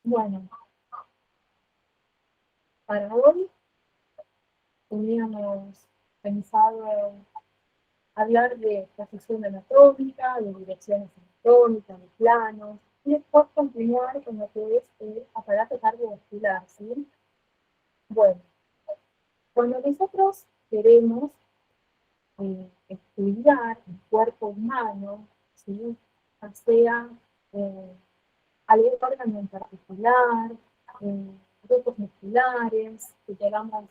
Bueno, para hoy teníamos pensado hablar de posición anatómica, de direcciones anatómicas, de planos, y después continuar con lo que es el aparato cardiovascular, ¿sí? Bueno, cuando nosotros queremos estudiar el cuerpo humano, ¿sí? Ya sea eh, algún órgano en particular, grupos musculares, que queramos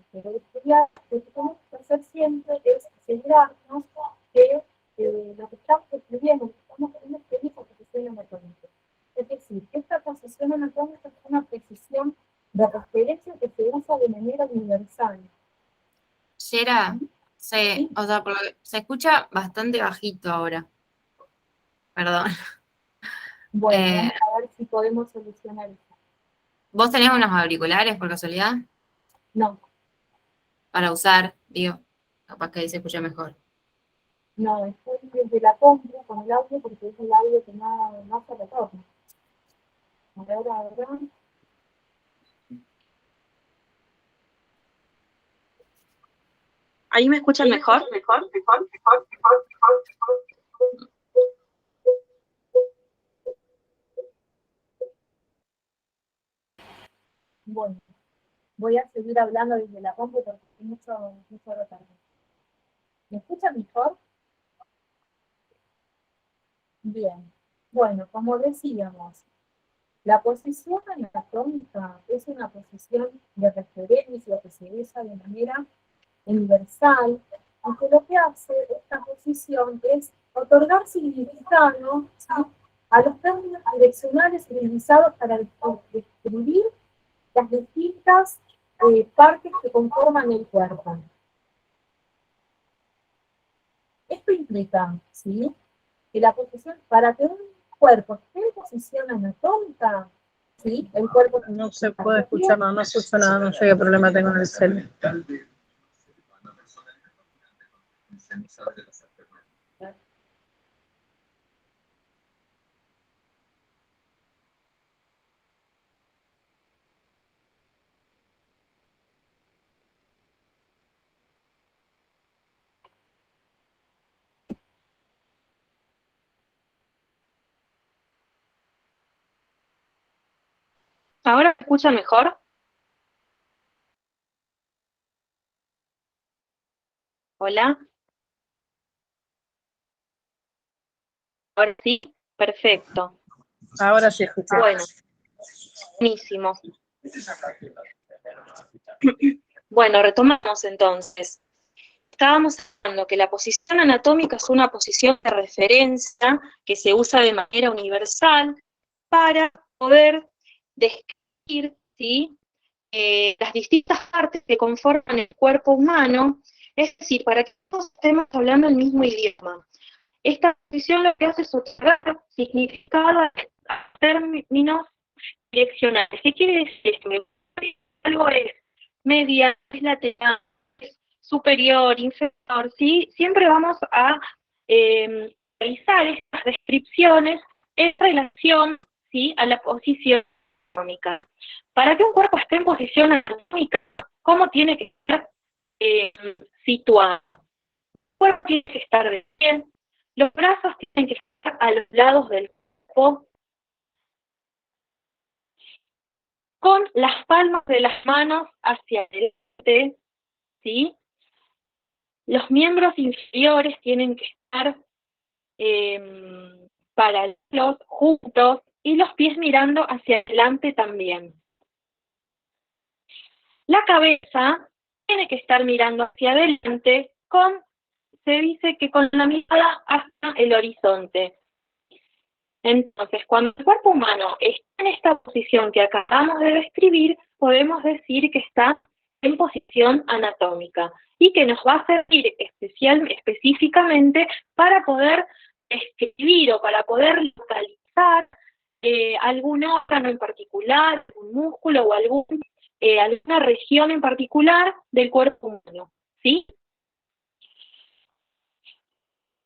querer estudiar, lo que tenemos que hacer siempre es asegurarnos que lo que estamos estudiando, lo que estamos queriendo estudiar es posición anatómica. Es decir, esta posición anatómica es una precisión de referencia que se usa de manera universal. Yera, ¿Sí? o sea, se escucha bastante bajito ahora, perdón. Bueno, Eh, vamos a ver si podemos solucionar eso. ¿Vos tenés unos auriculares por casualidad? No, Para usar, digo, capaz que ahí se escucha mejor. no, estoy desde la compu con el audio porque es el audio que no se retorna. A ver, a ver. ¿Ahí me escuchan mejor? Bueno, voy a seguir hablando desde la compu porque hay mucho retardo. ¿Me escuchan mejor? Bien. Bueno, como decíamos, la posición anatómica es una posición de referencia que se usa de manera universal, aunque lo que hace esta posición es otorgar significado, ¿sí?, a los términos direccionales utilizados para describir las distintas partes que conforman el cuerpo. Esto implica, ¿sí?, que la posición, para que un cuerpo esté en posición anatómica, ¿sí?, el cuerpo... No se puede escuchar, no escucho nada, no sé qué problema tengo en el celular. ¿Ahora me escuchan mejor? Hola. Ahora sí, perfecto. Ahora sí escuché. Bueno, buenísimo. Bueno, retomamos entonces. Estábamos hablando que la posición anatómica es una posición de referencia que se usa de manera universal para poder describir, ¿sí?, las distintas partes que conforman el cuerpo humano, es decir, para que todos estemos hablando el mismo idioma. Esta posición lo que hace es otorgar significado a términos direccionales. ¿Qué quiere decir esto? Algo es media, es lateral, es superior, inferior, ¿sí? Siempre vamos a realizar estas descripciones en relación, ¿sí?, a la posición anatómica. Para que un cuerpo esté en posición anatómica, ¿cómo tiene que estar situado? El cuerpo tiene que estar de pie, los brazos tienen que estar a los lados del cuerpo, con las palmas de las manos hacia adelante, ¿sí? Los miembros inferiores tienen que estar paralelos, juntos, y los pies mirando hacia adelante también. La cabeza tiene que estar mirando hacia adelante, se dice que con la mirada hasta el horizonte. Entonces, cuando el cuerpo humano está en esta posición que acabamos de describir, podemos decir que está en posición anatómica y que nos va a servir específicamente para poder describir o para poder localizar algún órgano en particular, un músculo o alguna región en particular del cuerpo humano, ¿sí?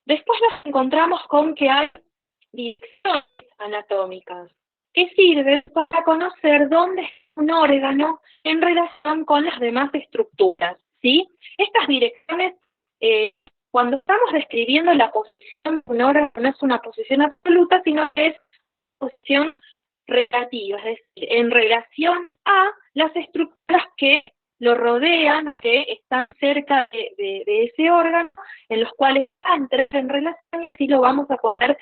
Después nos encontramos con que hay direcciones anatómicas. que sirve para conocer dónde está un órgano en relación con las demás estructuras, ¿sí? Estas direcciones, cuando estamos describiendo la posición de un órgano, no es una posición absoluta, sino que es una posición relativa, es decir, en relación a las estructuras que lo rodean, que están cerca de ese órgano, en los cuales va a entrar en relación y así lo vamos a poder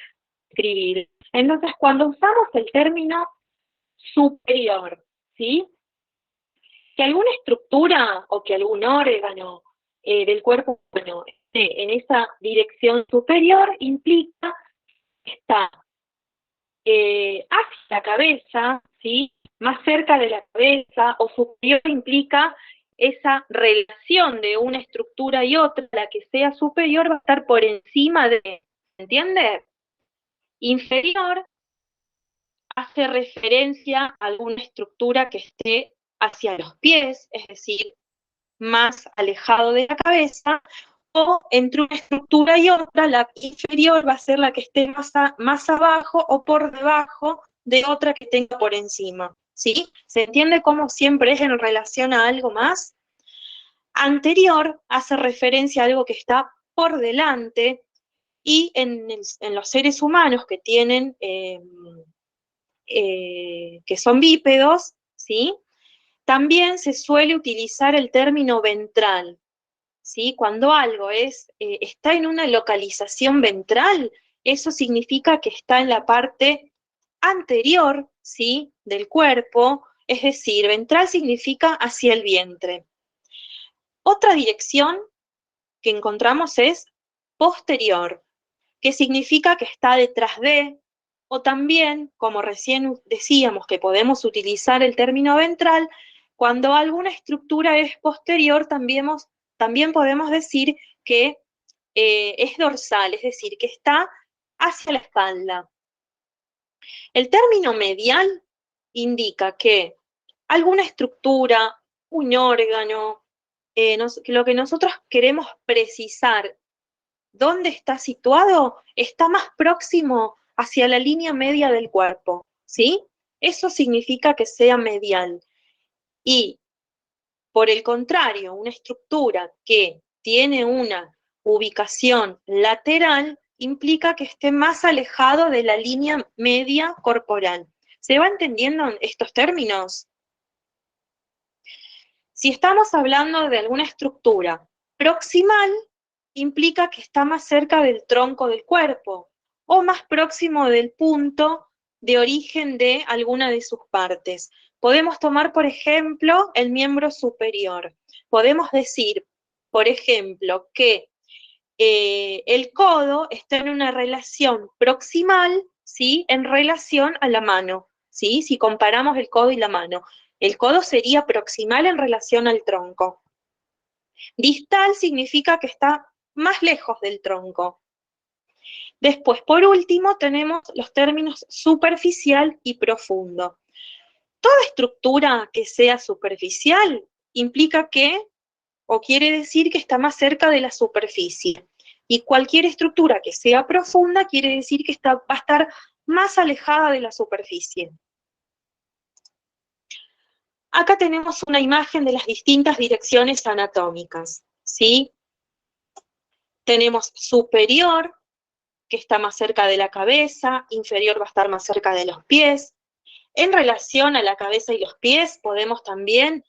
escribir. Entonces, cuando usamos el término superior, ¿sí? Que alguna estructura o que algún órgano del cuerpo humano esté en esa dirección superior implica que está hacia la cabeza, ¿sí? Más cerca de la cabeza, o superior implica esa relación de una estructura y otra, la que sea superior va a estar por encima de, ¿entiende? Inferior hace referencia a alguna estructura que esté hacia los pies, es decir, más alejado de la cabeza, o entre una estructura y otra, la inferior va a ser la que esté más abajo o por debajo de otra que tenga por encima, ¿sí? ¿Se entiende cómo siempre es en relación a algo más? Anterior hace referencia a algo que está por delante, y en los seres humanos que tienen, que son bípedos, ¿sí? También se suele utilizar el término ventral, ¿sí? Cuando algo está en una localización ventral, eso significa que está en la parte anterior, ¿sí? Del cuerpo, es decir, ventral significa hacia el vientre. Otra dirección que encontramos es posterior, que significa que está detrás de, o también, como recién decíamos que podemos utilizar el término ventral, cuando alguna estructura es posterior, también podemos decir que es dorsal, es decir, que está hacia la espalda. El término medial indica que alguna estructura, un órgano, lo que nosotros queremos precisar dónde está situado, está más próximo hacia la línea media del cuerpo, ¿sí? Eso significa que sea medial. Y, por el contrario, una estructura que tiene una ubicación lateral implica que esté más alejado de la línea media corporal. ¿Se va entendiendo estos términos? Si estamos hablando de alguna estructura proximal, implica que está más cerca del tronco del cuerpo o más próximo del punto de origen de alguna de sus partes. Podemos tomar, por ejemplo, el miembro superior. Podemos decir, por ejemplo, que el codo está en una relación proximal, ¿sí? En relación a la mano, ¿sí? Si comparamos el codo y la mano. El codo sería proximal en relación al tronco. Distal significa que está más lejos del tronco. Después, por último, tenemos los términos superficial y profundo. Toda estructura que sea superficial implica que, o quiere decir que está más cerca de la superficie. Y cualquier estructura que sea profunda quiere decir que va a estar más alejada de la superficie. Acá tenemos una imagen de las distintas direcciones anatómicas, ¿sí? Tenemos superior, que está más cerca de la cabeza, inferior va a estar más cerca de los pies. En relación a la cabeza y los pies, podemos también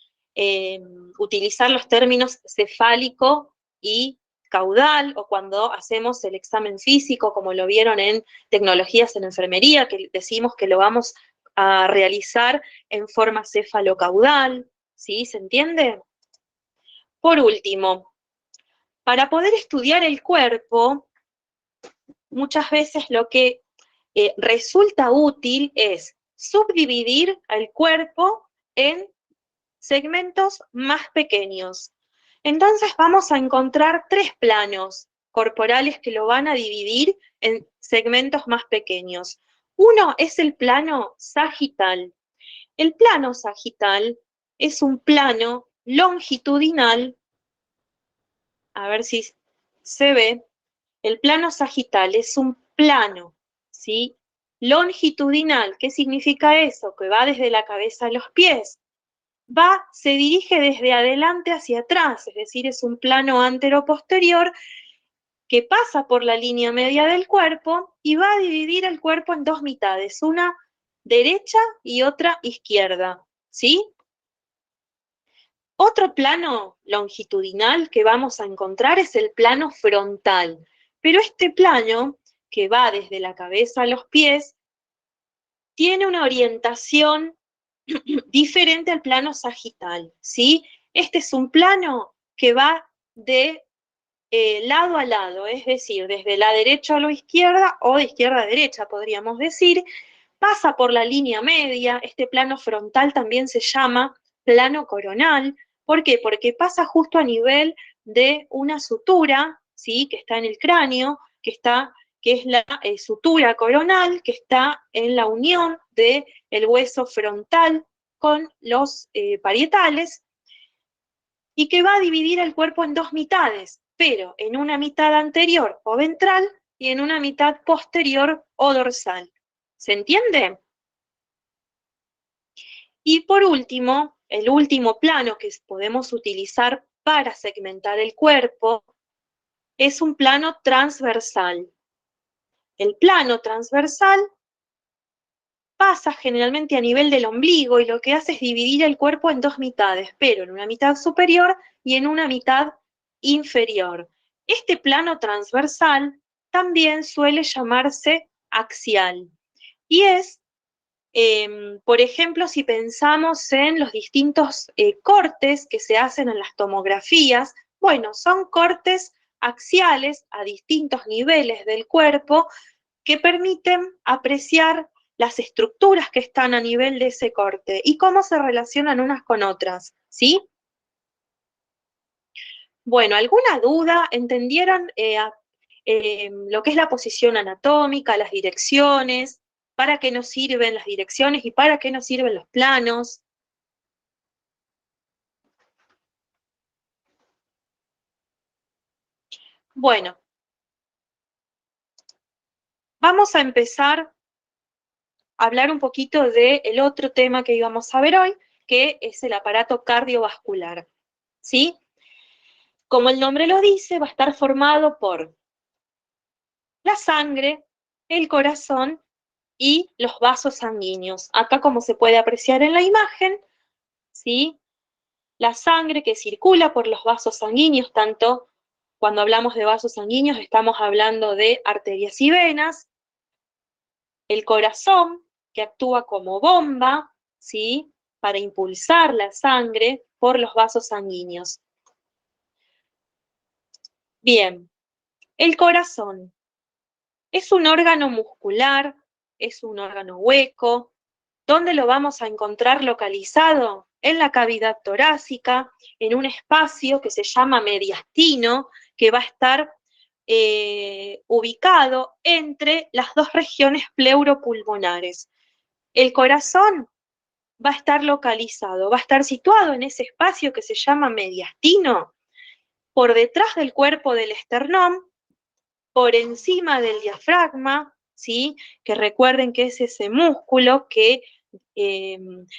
utilizar los términos cefálico y caudal, o cuando hacemos el examen físico, como lo vieron en tecnologías en enfermería, que decimos que lo vamos a realizar en forma cefalocaudal, ¿sí? ¿Se entiende? Por último, para poder estudiar el cuerpo, muchas veces lo que resulta útil es subdividir al cuerpo en segmentos más pequeños. Entonces vamos a encontrar 3 planos corporales que lo van a dividir en segmentos más pequeños. Uno es el plano sagital. El plano sagital es un plano longitudinal, a ver si se ve. El plano sagital es un plano, ¿sí? longitudinal, ¿qué significa eso? Que va desde la cabeza a los pies. Se dirige desde adelante hacia atrás, es decir, es un plano antero-posterior que pasa por la línea media del cuerpo y va a dividir el cuerpo en dos mitades, una derecha y otra izquierda, ¿sí? Otro plano longitudinal que vamos a encontrar es el plano frontal, pero este plano, que va desde la cabeza a los pies, tiene una orientación diferente al plano sagital, ¿sí? Este es un plano que va de lado a lado, es decir, desde la derecha a la izquierda o de izquierda a derecha, podríamos decir, pasa por la línea media. Este plano frontal también se llama plano coronal. ¿Por qué? Porque pasa justo a nivel de una sutura, ¿sí? Que está en el cráneo, que es la sutura coronal, que está en la unión del hueso frontal con los parietales, y que va a dividir el cuerpo en dos mitades, pero en una mitad anterior o ventral y en una mitad posterior o dorsal. ¿Se entiende? Y por último, el último plano que podemos utilizar para segmentar el cuerpo es un plano transversal. El plano transversal pasa generalmente a nivel del ombligo y lo que hace es dividir el cuerpo en dos mitades, pero en una mitad superior y en una mitad inferior. Este plano transversal también suele llamarse axial y es, por ejemplo, si pensamos en los distintos cortes que se hacen en las tomografías, bueno, son cortes axiales a distintos niveles del cuerpo que permiten apreciar las estructuras que están a nivel de ese corte y cómo se relacionan unas con otras, ¿sí? Bueno, ¿alguna duda? ¿Entendieron lo que es la posición anatómica, las direcciones? ¿Para qué nos sirven las direcciones y para qué nos sirven los planos? Bueno, vamos a empezar a hablar un poquito del otro tema que íbamos a ver hoy, que es el aparato cardiovascular, ¿sí? Como el nombre lo dice, va a estar formado por la sangre, el corazón y los vasos sanguíneos. Acá, como se puede apreciar en la imagen, ¿sí? La sangre que circula por los vasos sanguíneos, tanto cuando hablamos de vasos sanguíneos estamos hablando de arterias y venas, el corazón que actúa como bomba, ¿sí? Para impulsar la sangre por los vasos sanguíneos. Bien, el corazón es un órgano muscular, es un órgano hueco. ¿Dónde lo vamos a encontrar localizado? En la cavidad torácica, en un espacio que se llama mediastino, que va a estar ubicado entre las dos regiones pleuropulmonares. El corazón va a estar localizado, va a estar situado en ese espacio que se llama mediastino, por detrás del cuerpo del esternón, por encima del diafragma, ¿sí? Que recuerden que es ese músculo que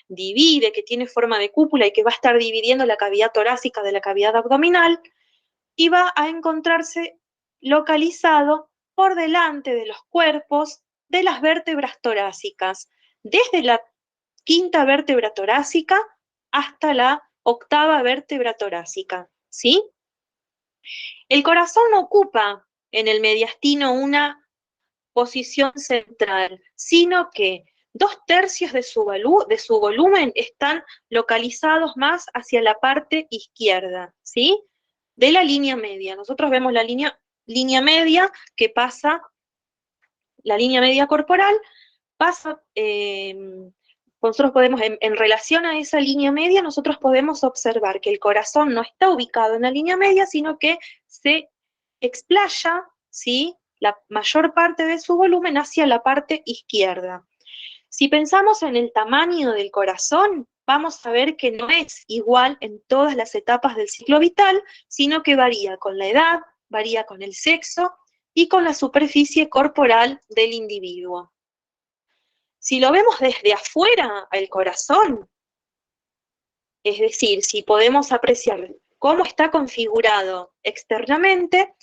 divide, que tiene forma de cúpula y que va a estar dividiendo la cavidad torácica de la cavidad abdominal, y va a encontrarse localizado por delante de los cuerpos de las vértebras torácicas, desde la quinta vértebra torácica hasta la octava vértebra torácica, ¿sí? El corazón no ocupa en el mediastino una posición central, sino que 2/3 de su volumen están localizados más hacia la parte izquierda, ¿sí? De la línea media. Nosotros vemos la línea media que pasa, la línea media corporal, pasa, nosotros podemos, en relación a esa línea media, nosotros podemos observar que el corazón no está ubicado en la línea media, sino que se explaya, ¿sí? La mayor parte de su volumen hacia la parte izquierda. Si pensamos en el tamaño del corazón, vamos a ver que no es igual en todas las etapas del ciclo vital, sino que varía con la edad, varía con el sexo y con la superficie corporal del individuo. Si lo vemos desde afuera, el corazón, es decir, si podemos apreciar cómo está configurado externamente,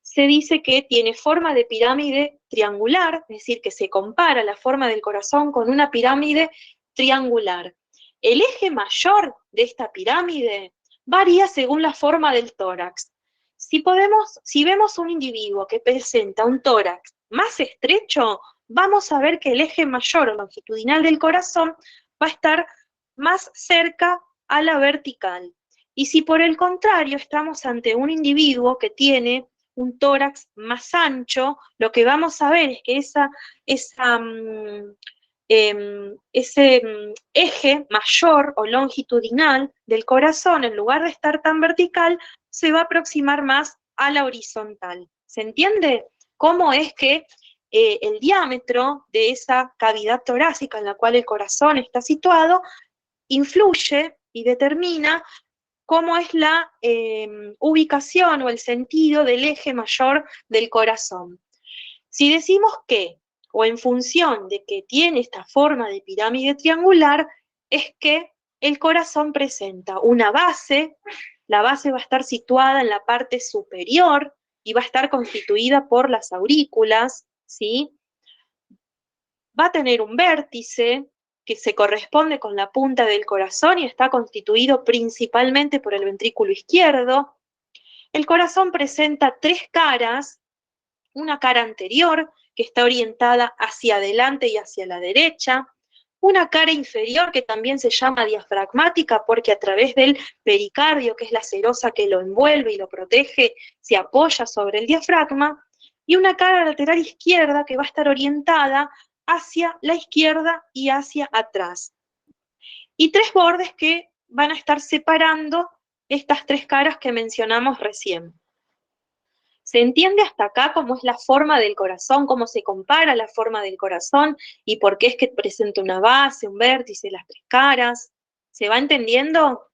se dice que tiene forma de pirámide triangular, es decir, que se compara la forma del corazón con una pirámide triangular. El eje mayor de esta pirámide varía según la forma del tórax. Si vemos un individuo que presenta un tórax más estrecho, vamos a ver que el eje mayor o longitudinal del corazón va a estar más cerca a la vertical. Y si por el contrario estamos ante un individuo que tiene un tórax más ancho, lo que vamos a ver es que ese eje mayor o longitudinal del corazón, en lugar de estar tan vertical, se va a aproximar más a la horizontal. ¿Se entiende? ¿Cómo es que el diámetro de esa cavidad torácica en la cual el corazón está situado influye y determina cómo es la ubicación o el sentido del eje mayor del corazón? Si decimos que, o en función de que tiene esta forma de pirámide triangular, es que el corazón presenta una base, la base va a estar situada en la parte superior y va a estar constituida por las aurículas, ¿sí? Va a tener un vértice que se corresponde con la punta del corazón y está constituido principalmente por el ventrículo izquierdo. El corazón presenta tres caras, una cara anterior que está orientada hacia adelante y hacia la derecha, una cara inferior que también se llama diafragmática porque a través del pericardio, que es la serosa que lo envuelve y lo protege, se apoya sobre el diafragma, y una cara lateral izquierda que va a estar orientada hacia la izquierda y hacia atrás. Y tres bordes que van a estar separando estas tres caras que mencionamos recién. ¿Se entiende hasta acá cómo es la forma del corazón, cómo se compara la forma del corazón y por qué es que presenta una base, un vértice, las tres caras? ¿Se va entendiendo?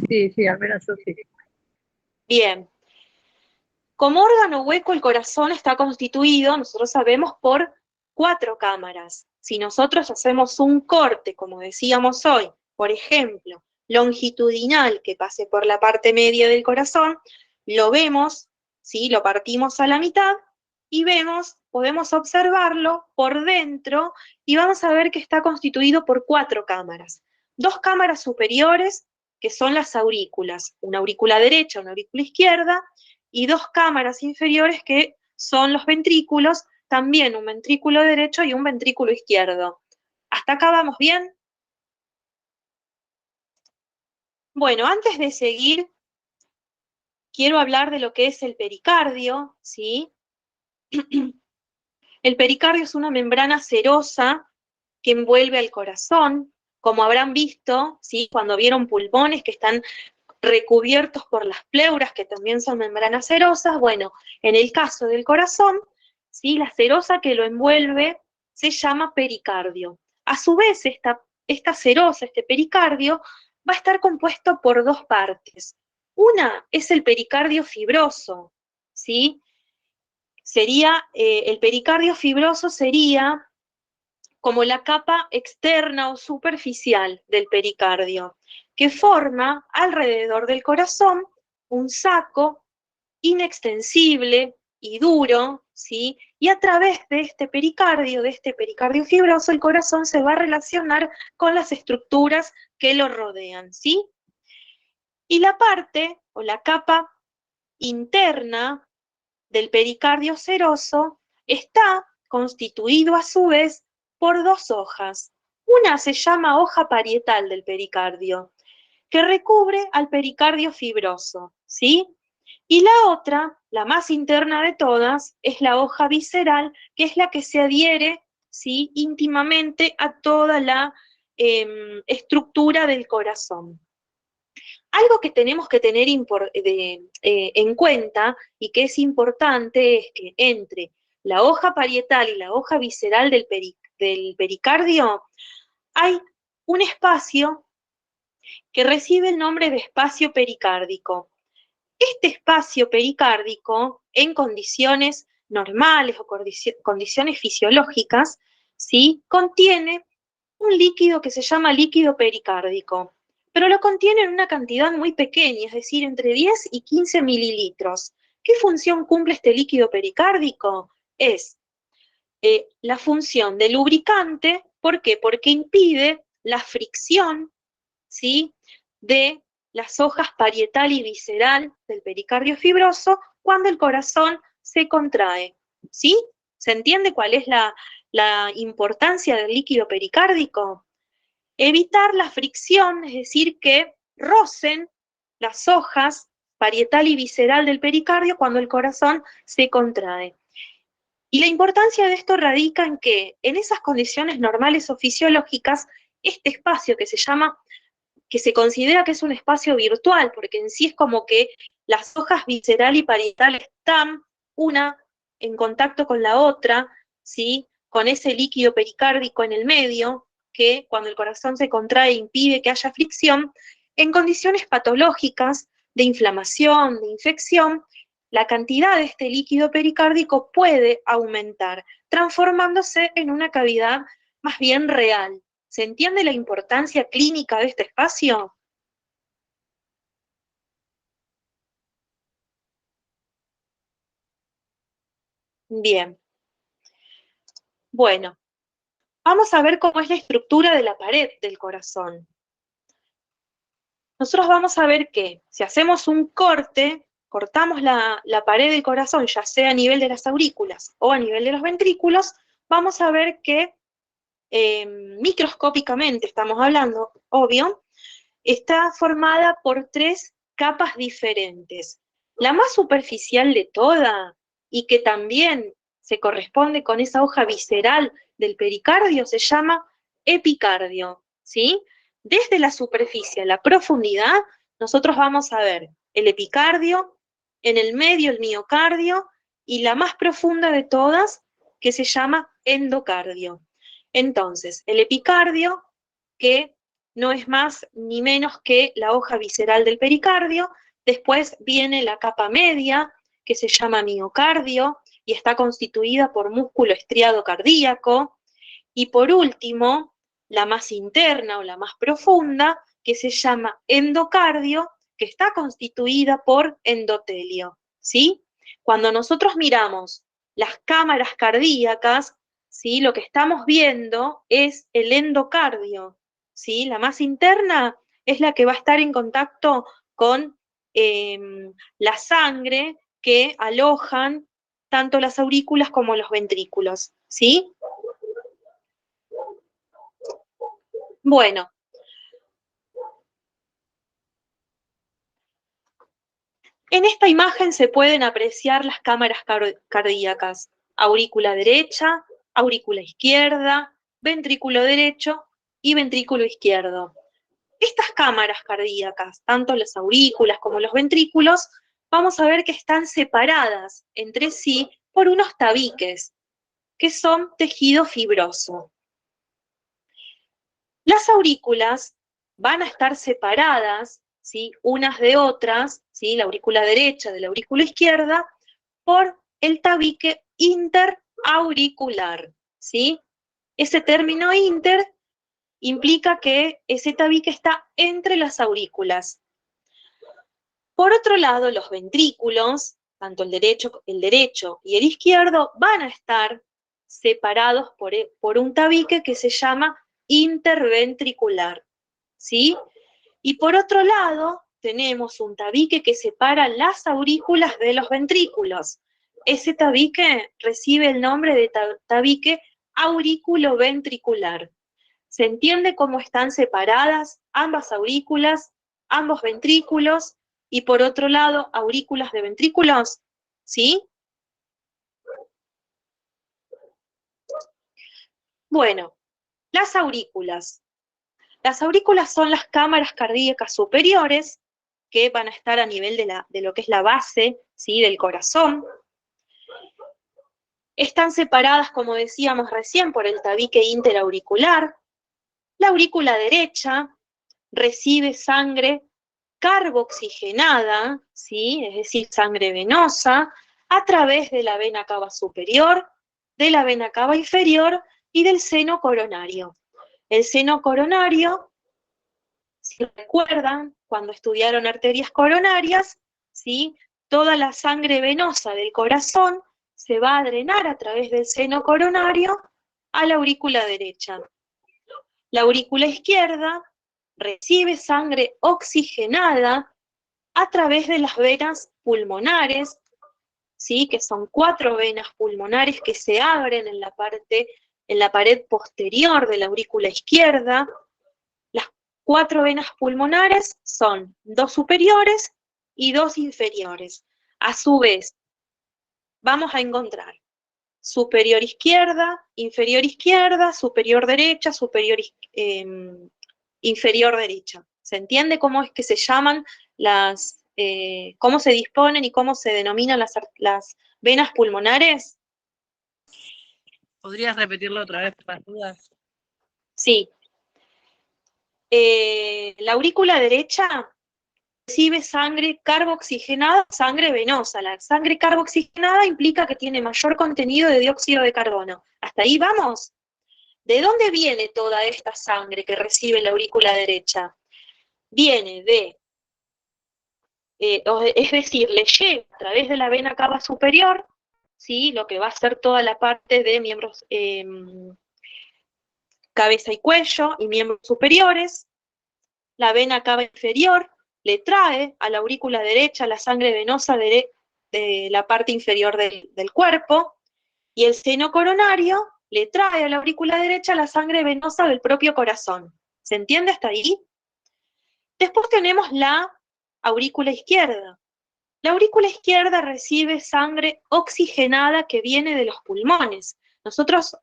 Sí, al menos yo sí. Bien. Como órgano hueco, el corazón está constituido, nosotros sabemos, por 4 cámaras. Si nosotros hacemos un corte, como decíamos hoy, por ejemplo, longitudinal que pase por la parte media del corazón, lo vemos, ¿sí? Lo partimos a la mitad y podemos observarlo por dentro y vamos a ver que está constituido por 4 cámaras. 2 cámaras superiores, que son las aurículas, una aurícula derecha, una aurícula izquierda, y 2 cámaras inferiores que son los ventrículos, también un ventrículo derecho y un ventrículo izquierdo. ¿Hasta acá vamos bien? Bueno, antes de seguir, quiero hablar de lo que es el pericardio, ¿sí? El pericardio es una membrana serosa que envuelve al corazón, como habrán visto, ¿sí? Cuando vieron pulmones que están recubiertos por las pleuras, que también son membranas serosas. Bueno, en el caso del corazón, ¿sí? La serosa que lo envuelve se llama pericardio. A su vez, esta serosa, este pericardio, va a estar compuesto por 2 partes. Una es el pericardio fibroso, ¿sí? El pericardio fibroso sería como la capa externa o superficial del pericardio, que forma alrededor del corazón un saco inextensible y duro, ¿sí? Y a través de este pericardio fibroso, el corazón se va a relacionar con las estructuras que lo rodean, ¿sí? Y la parte o la capa interna del pericardio seroso está constituido a su vez por 2 hojas. Una se llama hoja parietal del pericardio, que recubre al pericardio fibroso, ¿sí? Y la otra, la más interna de todas, es la hoja visceral, que es la que se adhiere, ¿sí? Íntimamente a toda la estructura del corazón. Algo que tenemos que tener en cuenta y que es importante es que entre la hoja parietal y la hoja visceral del pericardio hay un espacio que recibe el nombre de espacio pericárdico. Este espacio pericárdico, en condiciones normales o condiciones fisiológicas, ¿sí? Contiene un líquido que se llama líquido pericárdico, pero lo contiene en una cantidad muy pequeña, es decir, entre 10 y 15 mililitros. ¿Qué función cumple este líquido pericárdico? Es la función de lubricante. ¿Por qué? Porque impide la fricción, ¿sí?, de las hojas parietal y visceral del pericardio fibroso cuando el corazón se contrae, ¿sí? ¿Se entiende cuál es la importancia del líquido pericárdico? Evitar la fricción, es decir, que rocen las hojas parietal y visceral del pericardio cuando el corazón se contrae. Y la importancia de esto radica en que en esas condiciones normales o fisiológicas, este espacio que se considera que es un espacio virtual, porque en sí es como que las hojas visceral y parietal están una en contacto con la otra, ¿sí?, con ese líquido pericárdico en el medio, que cuando el corazón se contrae impide que haya fricción. En condiciones patológicas de inflamación, de infección, la cantidad de este líquido pericárdico puede aumentar, transformándose en una cavidad más bien real. ¿Se entiende la importancia clínica de este espacio? Bien. Bueno, vamos a ver cómo es la estructura de la pared del corazón. Nosotros vamos a ver que si hacemos un corte, cortamos la pared del corazón, ya sea a nivel de las aurículas o a nivel de los ventrículos, vamos a ver que microscópicamente, estamos hablando, obvio, está formada por 3 capas diferentes. La más superficial de toda, y que también se corresponde con esa hoja visceral del pericardio, se llama epicardio, ¿sí? Desde la superficie a la profundidad, nosotros vamos a ver el epicardio, en el medio el miocardio, y la más profunda de todas, que se llama endocardio. Entonces, el epicardio, que no es más ni menos que la hoja visceral del pericardio. Después viene la capa media, que se llama miocardio, y está constituida por músculo estriado cardíaco. Y por último, la más interna o la más profunda, que se llama endocardio, que está constituida por endotelio, ¿sí? Cuando nosotros miramos las cámaras cardíacas, ¿sí?, lo que estamos viendo es el endocardio, ¿sí? La más interna es la que va a estar en contacto con la sangre que alojan tanto las aurículas como los ventrículos, ¿sí? Bueno. En esta imagen se pueden apreciar las cámaras cardíacas: aurícula derecha, aurícula izquierda, ventrículo derecho y ventrículo izquierdo. Estas cámaras cardíacas, tanto las aurículas como los ventrículos, vamos a ver que están separadas entre sí por unos tabiques, que son tejido fibroso. Las aurículas van a estar separadas, ¿sí?, unas de otras, ¿sí?, la aurícula derecha de la aurícula izquierda, por el tabique interauricular, ¿sí? Ese término inter implica que ese tabique está entre las aurículas. Por otro lado, los ventrículos, tanto el derecho y el izquierdo, van a estar separados por un tabique que se llama interventricular, ¿sí? Y por otro lado, tenemos un tabique que separa las aurículas de los ventrículos. Ese tabique recibe el nombre de tabique auriculoventricular. ¿Se entiende cómo están separadas ambas aurículas, ambos ventrículos, y por otro lado, aurículas de ventrículos? ¿Sí? Bueno, las aurículas. Las aurículas son las cámaras cardíacas superiores, que van a estar a nivel de lo que es la base, ¿sí?, del corazón. Están separadas, como decíamos recién, por el tabique interauricular. La aurícula derecha recibe sangre carboxigenada, ¿sí?, es decir, sangre venosa, a través de la vena cava superior, de la vena cava inferior y del seno coronario. El seno coronario, si recuerdan, cuando estudiaron arterias coronarias, ¿sí? Toda la sangre venosa del corazón se va a drenar a través del seno coronario a la aurícula derecha. La aurícula izquierda recibe sangre oxigenada a través de las venas pulmonares, ¿sí? Que son 4 venas pulmonares que se abren en la pared posterior de la aurícula izquierda. Las 4 venas pulmonares son 2 superiores y 2 inferiores. A su vez, vamos a encontrar superior izquierda, superior derecha, inferior derecha. ¿Se entiende cómo es que se llaman cómo se disponen y cómo se denominan las venas pulmonares? ¿Podrías repetirlo otra vez por las dudas? Sí. La aurícula derecha recibe sangre carboxigenada, sangre venosa. La sangre carboxigenada implica que tiene mayor contenido de dióxido de carbono. ¿Hasta ahí vamos? ¿De dónde viene toda esta sangre que recibe la aurícula derecha? Viene es decir, le llega a través de la vena cava superior, ¿sí? Lo que va a ser toda la parte de miembros, cabeza y cuello y miembros superiores. La vena cava inferior le trae a la aurícula derecha la sangre venosa de la parte inferior del cuerpo, y el seno coronario le trae a la aurícula derecha la sangre venosa del propio corazón. ¿Se entiende hasta ahí? Después tenemos la aurícula izquierda. La aurícula izquierda recibe sangre oxigenada que viene de los pulmones. Nosotros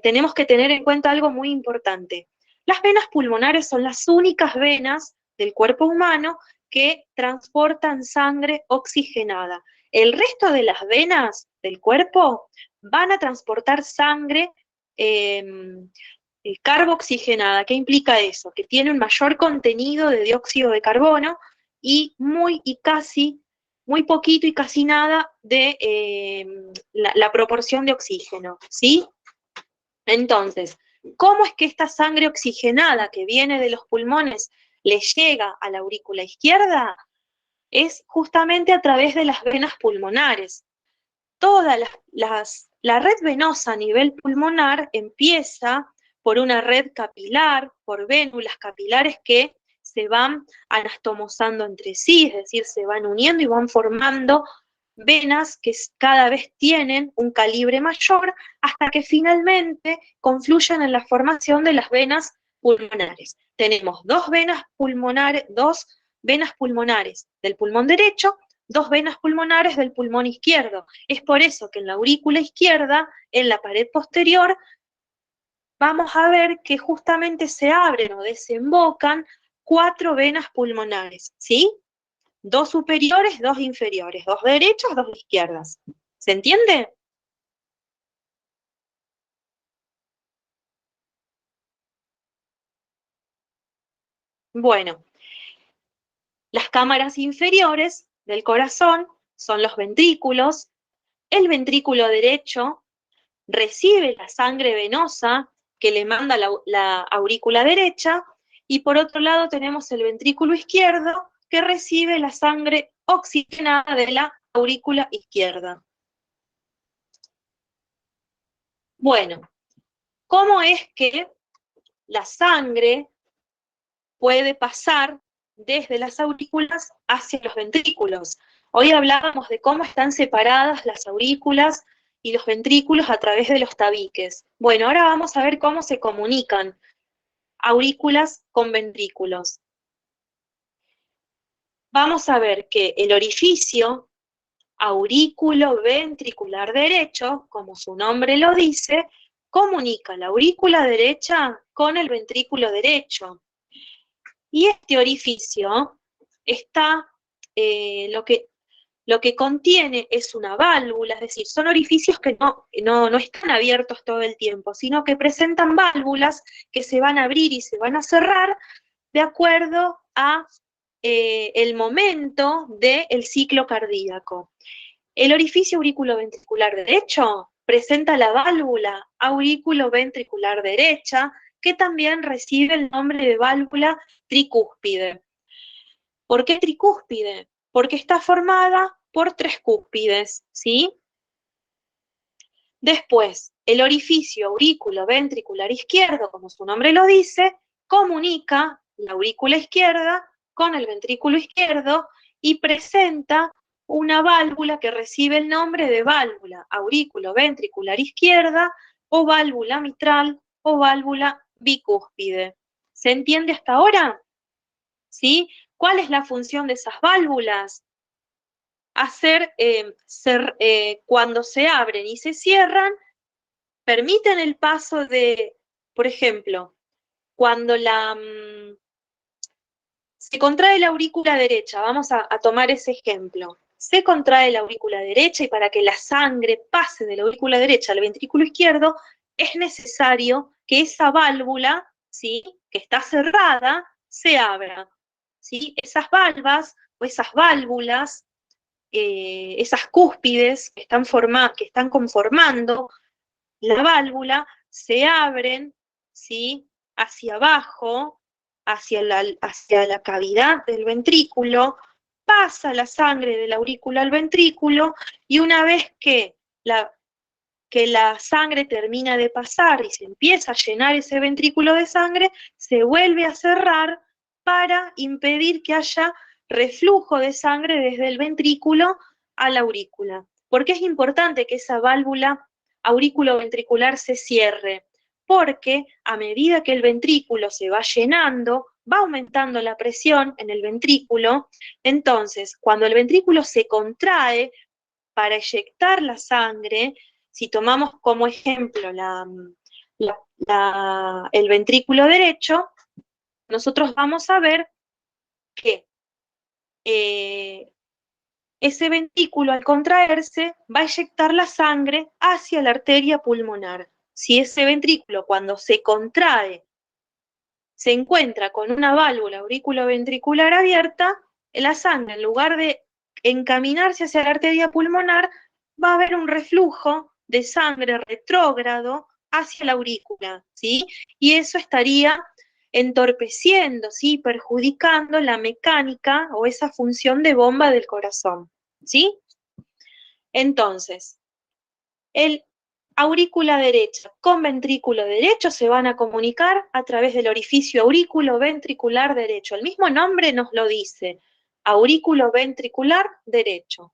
tenemos que tener en cuenta algo muy importante. Las venas pulmonares son las únicas venas del cuerpo humano que transportan sangre oxigenada. El resto de las venas del cuerpo van a transportar sangre carboxigenada. ¿Qué implica eso? Que tiene un mayor contenido de dióxido de carbono y muy poquito y casi nada de la proporción de oxígeno, ¿sí? Entonces, ¿cómo es que esta sangre oxigenada que viene de los pulmones le llega a la aurícula izquierda? Es justamente a través de las venas pulmonares. Toda la red venosa a nivel pulmonar empieza por una red capilar, por vénulas capilares que se van anastomosando entre sí, es decir, se van uniendo y van formando venas que cada vez tienen un calibre mayor hasta que finalmente confluyen en la formación de las venas pulmonares. Tenemos dos venas pulmonares del pulmón derecho, 2 venas pulmonares del pulmón izquierdo. Es por eso que en la aurícula izquierda, en la pared posterior, vamos a ver que justamente se abren o desembocan 4 venas pulmonares, ¿sí? 2 superiores, 2 inferiores, 2 derechas, 2 izquierdas. ¿Se entiende? Bueno, las cámaras inferiores del corazón son los ventrículos. El ventrículo derecho recibe la sangre venosa que le manda la aurícula derecha, y por otro lado tenemos el ventrículo izquierdo que recibe la sangre oxigenada de la aurícula izquierda. Bueno, ¿cómo es que la sangre puede pasar desde las aurículas hacia los ventrículos? Hoy hablábamos de cómo están separadas las aurículas y los ventrículos a través de los tabiques. Bueno, ahora vamos a ver cómo se comunican aurículas con ventrículos. Vamos a ver que el orificio aurículo ventricular derecho, como su nombre lo dice, comunica la aurícula derecha con el ventrículo derecho. Y este orificio está, lo que contiene es una válvula, es decir, son orificios que no están abiertos todo el tiempo, sino que presentan válvulas que se van a abrir y se van a cerrar de acuerdo a el momento del ciclo cardíaco. El orificio aurículo-ventricular derecho presenta la válvula aurículo-ventricular derecha, que también recibe el nombre de válvula tricúspide. ¿Por qué tricúspide? Porque está formada por 3 cúspides, ¿sí? Después, el orificio aurículo-ventricular izquierdo, como su nombre lo dice, comunica la aurícula izquierda con el ventrículo izquierdo y presenta una válvula que recibe el nombre de válvula aurículo-ventricular izquierda o válvula mitral o válvula bicúspide. ¿Se entiende hasta ahora? ¿Sí? ¿Cuál es la función de esas válvulas? Cuando se abren y se cierran, permiten el paso de, por ejemplo, cuando se contrae la aurícula derecha, vamos a tomar ese ejemplo. Se contrae la aurícula derecha y para que la sangre pase de la aurícula derecha al ventrículo izquierdo, es necesario que esa válvula, ¿sí?, que está cerrada, se abra, ¿sí? Esas valvas o esas válvulas, esas cúspides que están conformando la válvula, se abren, ¿sí?, hacia abajo, hacia la cavidad del ventrículo, pasa la sangre de la aurícula al ventrículo, y una vez que la sangre termina de pasar y se empieza a llenar ese ventrículo de sangre, se vuelve a cerrar para impedir que haya reflujo de sangre desde el ventrículo a la aurícula. ¿Por qué es importante que esa válvula aurículo-ventricular se cierre? Porque a medida que el ventrículo se va llenando, va aumentando la presión en el ventrículo. Entonces, cuando el ventrículo se contrae para eyectar la sangre, si tomamos como ejemplo el ventrículo derecho, nosotros vamos a ver que ese ventrículo, al contraerse, va a eyectar la sangre hacia la arteria pulmonar. Si ese ventrículo, cuando se contrae, se encuentra con una válvula aurículo-ventricular abierta, la sangre, en lugar de encaminarse hacia la arteria pulmonar, va a haber un reflujo de sangre retrógrado hacia la aurícula, ¿sí? Y eso estaría entorpeciendo, ¿sí?, perjudicando la mecánica o esa función de bomba del corazón, ¿sí? Entonces, el aurícula derecha con ventrículo derecho se van a comunicar a través del orificio aurículo-ventricular derecho. El mismo nombre nos lo dice, aurículo-ventricular derecho.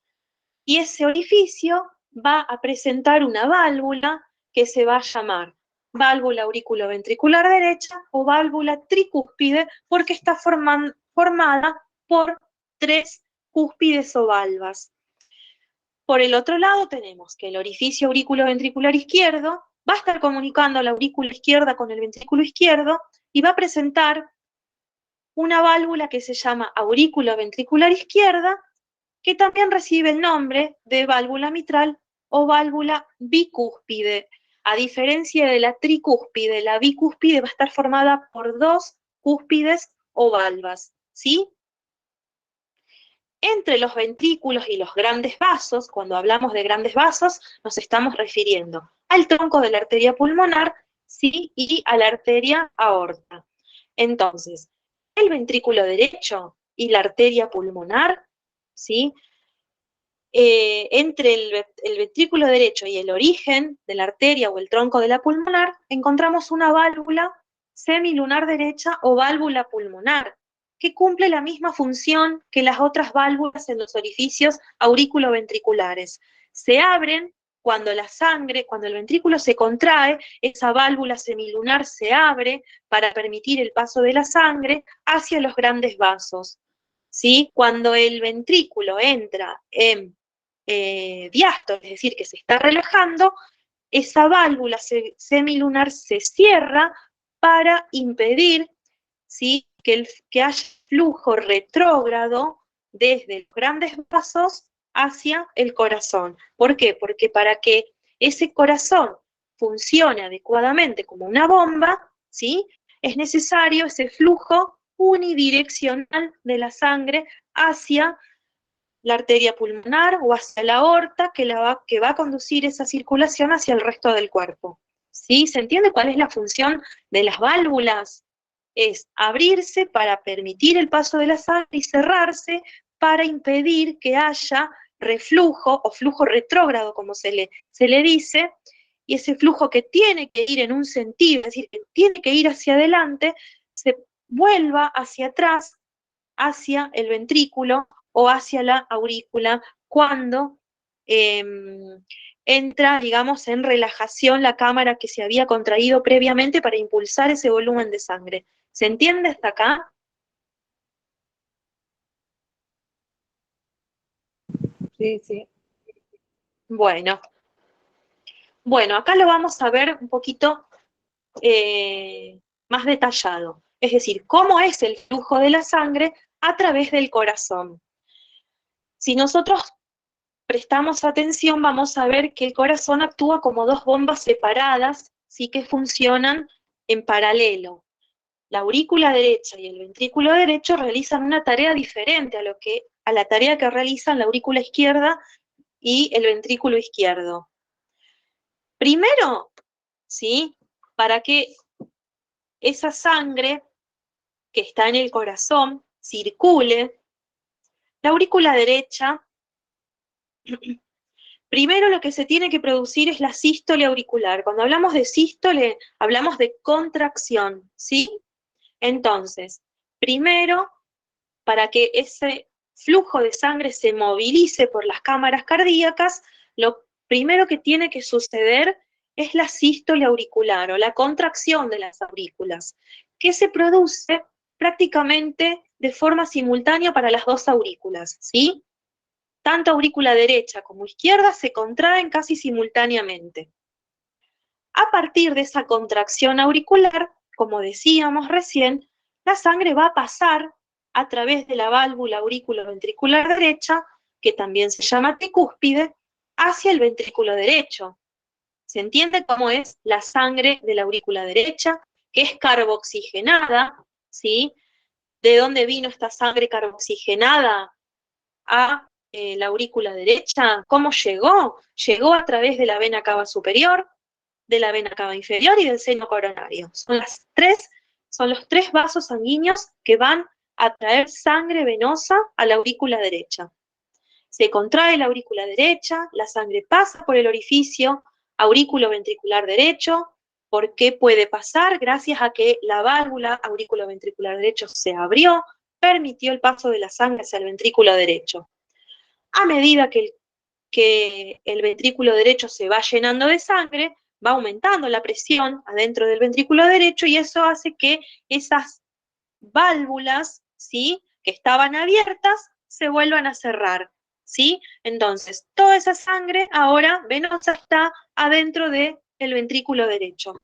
Y ese orificio va a presentar una válvula que se va a llamar válvula aurículo-ventricular derecha o válvula tricúspide, porque está formada por 3 cúspides o valvas. Por el otro lado tenemos que el orificio aurículo-ventricular izquierdo va a estar comunicando la aurícula izquierda con el ventrículo izquierdo y va a presentar una válvula que se llama aurículo-ventricular izquierda, que también recibe el nombre de válvula mitral o válvula bicúspide. A diferencia de la tricúspide, la bicúspide va a estar formada por 2 cúspides o valvas, ¿sí? Entre los ventrículos y los grandes vasos, cuando hablamos de grandes vasos, nos estamos refiriendo al tronco de la arteria pulmonar, ¿sí?, y a la arteria aorta. Entonces, el ventrículo derecho y la arteria pulmonar, ¿sí?, entre el ventrículo derecho y el origen de la arteria o el tronco de la pulmonar, encontramos una válvula semilunar derecha o válvula pulmonar, que cumple la misma función que las otras válvulas en los orificios aurículo-ventriculares. Se abren cuando cuando el ventrículo se contrae, esa válvula semilunar se abre para permitir el paso de la sangre hacia los grandes vasos, ¿sí? Cuando el ventrículo entra en diástole, es decir, que se está relajando, esa válvula semilunar se cierra para impedir, ¿sí?, que haya flujo retrógrado desde los grandes vasos hacia el corazón. ¿Por qué? Porque para que ese corazón funcione adecuadamente como una bomba, ¿sí?, es necesario ese flujo unidireccional de la sangre hacia la arteria pulmonar o hacia la aorta que va a conducir esa circulación hacia el resto del cuerpo. ¿Sí? ¿Se entiende cuál es la función de las válvulas? Es abrirse para permitir el paso de la sangre y cerrarse para impedir que haya reflujo o flujo retrógrado, como se le dice, y ese flujo que tiene que ir en un sentido, es decir, que tiene que ir hacia adelante, se vuelva hacia atrás, hacia el ventrículo o hacia la aurícula cuando entra, digamos, en relajación la cámara que se había contraído previamente para impulsar ese volumen de sangre. ¿Se entiende hasta acá? Sí, sí. Bueno, acá lo vamos a ver un poquito más detallado. Es decir, cómo es el flujo de la sangre a través del corazón. Si nosotros prestamos atención, vamos a ver que el corazón actúa como dos bombas separadas, sí que funcionan en paralelo. La aurícula derecha y el ventrículo derecho realizan una tarea diferente a la tarea que realizan la aurícula izquierda y el ventrículo izquierdo. Primero, ¿sí? Para que esa sangre que está en el corazón circule, la aurícula derecha, primero lo que se tiene que producir es la sístole auricular. Cuando hablamos de sístole, hablamos de contracción, ¿sí? Entonces, primero, para que ese flujo de sangre se movilice por las cámaras cardíacas, lo primero que tiene que suceder es la sístole auricular o la contracción de las aurículas, que se produce prácticamente de forma simultánea para las dos aurículas, ¿sí? Tanto aurícula derecha como izquierda se contraen casi simultáneamente. A partir de esa contracción auricular, como decíamos recién, la sangre va a pasar a través de la válvula aurículo-ventricular derecha, que también se llama tricúspide, hacia el ventrículo derecho. ¿Se entiende cómo es la sangre de la aurícula derecha? Que es carboxigenada, ¿sí? ¿De dónde vino esta sangre carboxigenada a la aurícula derecha? ¿Cómo llegó? Llegó a través de la vena cava superior, de la vena cava inferior y del seno coronario. Son los tres vasos sanguíneos que van a traer sangre venosa a la aurícula derecha. Se contrae la aurícula derecha, la sangre pasa por el orificio aurículo-ventricular derecho. ¿Por qué puede pasar? Gracias a que la válvula aurículo-ventricular derecho se abrió, permitió el paso de la sangre hacia el ventrículo derecho. A medida que el ventrículo derecho se va llenando de sangre, va aumentando la presión adentro del ventrículo derecho y eso hace que esas válvulas, ¿sí?, que estaban abiertas se vuelvan a cerrar, ¿sí? Entonces, toda esa sangre ahora venosa está adentro del ventrículo derecho.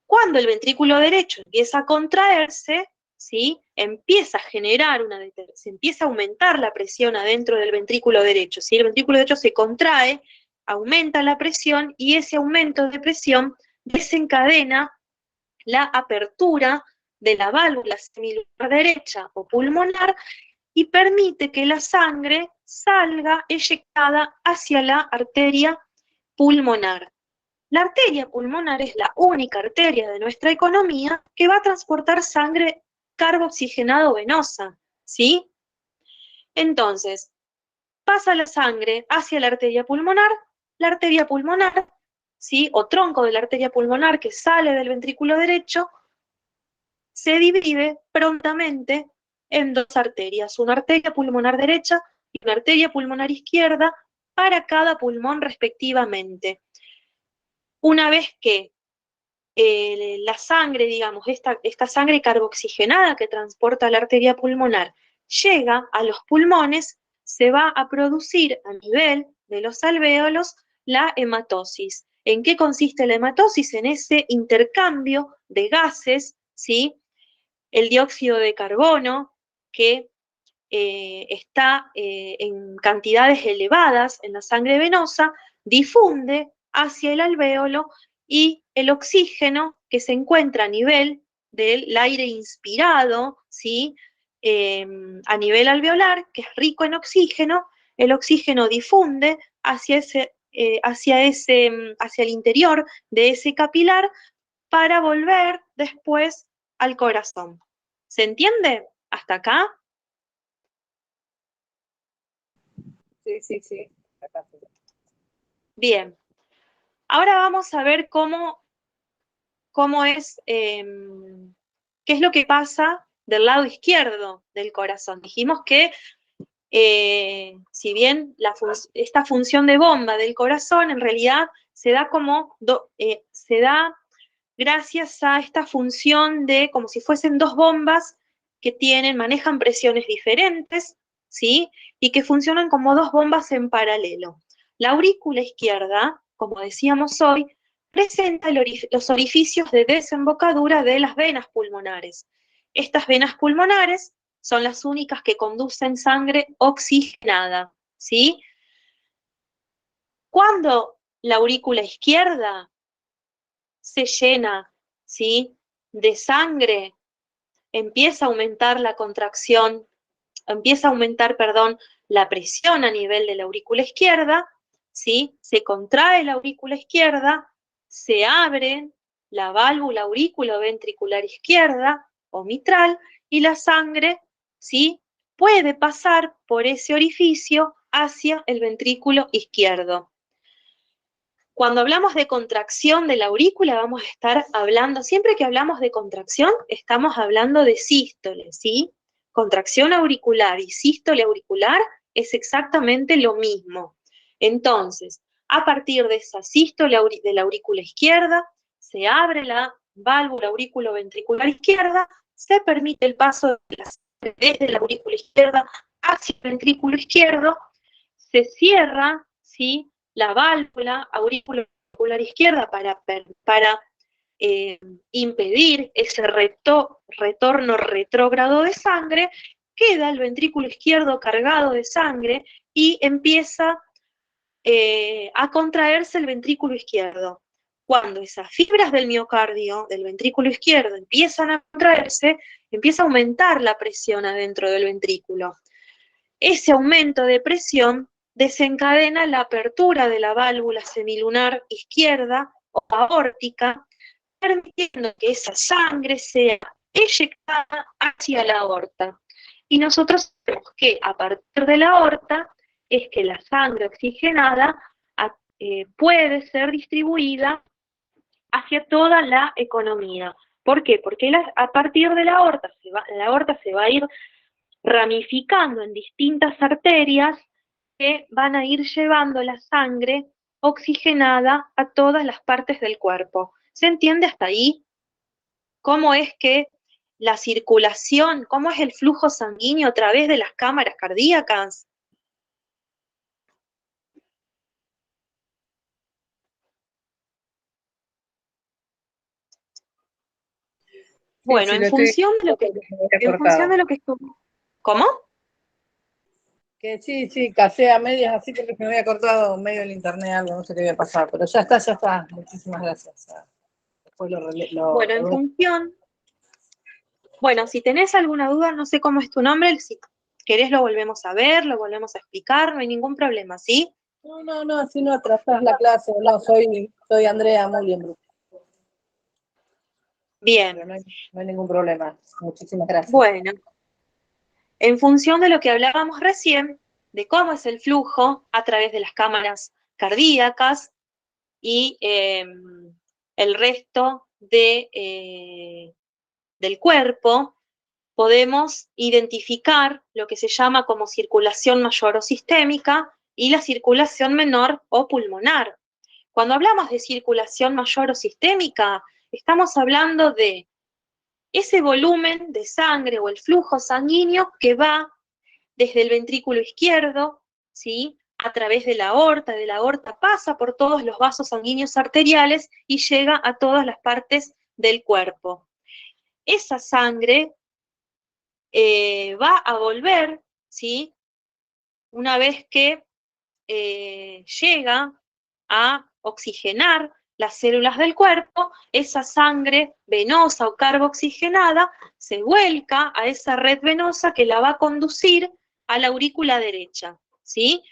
Cuando el ventrículo derecho empieza a contraerse, ¿sí?, se empieza a aumentar la presión adentro del ventrículo derecho. ¿Sí? El ventrículo derecho se contrae, aumenta la presión y ese aumento de presión desencadena la apertura de la válvula semilunar derecha o pulmonar y permite que la sangre salga eyectada hacia la arteria pulmonar. La arteria pulmonar es la única arteria de nuestra economía que va a transportar sangre carboxigenado venosa, ¿sí? Entonces, pasa la sangre hacia la arteria pulmonar, ¿sí?, o tronco de la arteria pulmonar que sale del ventrículo derecho, se divide prontamente en dos arterias, una arteria pulmonar derecha y una arteria pulmonar izquierda para cada pulmón respectivamente. Una vez que la sangre, digamos, esta sangre carboxigenada que transporta la arteria pulmonar llega a los pulmones, se va a producir a nivel de los alvéolos la hematosis. ¿En qué consiste la hematosis? En ese intercambio de gases, ¿sí? El dióxido de carbono, que está en cantidades elevadas en la sangre venosa, difunde hacia el alvéolo y el oxígeno que se encuentra a nivel del aire inspirado, ¿sí?, a nivel alveolar, que es rico en oxígeno, el oxígeno difunde hacia el interior de ese capilar para volver después al corazón. ¿Se entiende hasta acá? Sí, sí, sí. Acá sí. Bien. Ahora vamos a ver cómo es, qué es lo que pasa del lado izquierdo del corazón. Dijimos que si bien esta función de bomba del corazón en realidad se da gracias a esta función de como si fuesen dos bombas que manejan presiones diferentes, ¿sí? Y que funcionan como dos bombas en paralelo. La aurícula izquierda, como decíamos hoy, presenta los orificios de desembocadura de las venas pulmonares. Estas venas pulmonares son las únicas que conducen sangre oxigenada, ¿sí? Cuando la aurícula izquierda se llena, ¿sí?, de sangre, empieza a aumentar la contracción, la presión a nivel de la aurícula izquierda, ¿sí? Se contrae la aurícula izquierda, se abre la válvula auriculoventricular izquierda o mitral y la sangre, ¿sí?, puede pasar por ese orificio hacia el ventrículo izquierdo. Cuando hablamos de contracción de la aurícula, vamos a estar hablando, siempre que hablamos de contracción, estamos hablando de sístole, ¿sí? Contracción auricular y sístole auricular es exactamente lo mismo. Entonces, a partir de esa sístole de la aurícula izquierda, se abre la válvula auriculoventricular izquierda, se permite el paso desde la aurícula izquierda hacia el ventrículo izquierdo, se cierra, ¿sí?, la válvula auricular izquierda para impedir ese retorno retrógrado de sangre, queda el ventrículo izquierdo cargado de sangre y empieza a contraerse el ventrículo izquierdo. Cuando esas fibras del miocardio, del ventrículo izquierdo, empiezan a contraerse, empieza a aumentar la presión adentro del ventrículo. Ese aumento de presión desencadena la apertura de la válvula semilunar izquierda o aórtica, permitiendo que esa sangre sea eyectada hacia la aorta. Y nosotros sabemos que a partir de la aorta es que la sangre oxigenada puede ser distribuida hacia toda la economía. ¿Por qué? Porque a partir de la aorta se va a ir ramificando en distintas arterias que van a ir llevando la sangre oxigenada a todas las partes del cuerpo. ¿Se entiende hasta ahí? ¿Cómo es que la circulación, cómo es el flujo sanguíneo a través de las cámaras cardíacas? Bueno, Sí, en función de lo que estuvo. ¿Cómo? Que sí, casé a medias, así que me había cortado medio el internet, algo, no sé qué había pasado, pero ya está. Muchísimas gracias. Después Bueno, en función. Bueno, si tenés alguna duda, no sé cómo es tu nombre, si querés lo volvemos a ver, lo volvemos a explicar, no hay ningún problema, ¿sí? No, así no atrasás la clase, no, soy Andrea Mullenbrook. Bien. Pero no hay ningún problema, muchísimas gracias. Bueno, en función de lo que hablábamos recién, de cómo es el flujo a través de las cámaras cardíacas y el resto del cuerpo, podemos identificar lo que se llama como circulación mayor o sistémica y la circulación menor o pulmonar. Cuando hablamos de circulación mayor o sistémica, estamos hablando de ese volumen de sangre o el flujo sanguíneo que va desde el ventrículo izquierdo, ¿sí?, a través de la aorta pasa por todos los vasos sanguíneos arteriales y llega a todas las partes del cuerpo. Esa sangre va a volver, ¿sí?, una vez que llega a oxigenar las células del cuerpo, esa sangre venosa o carboxigenada se vuelca a esa red venosa que la va a conducir a la aurícula derecha, ¿sí?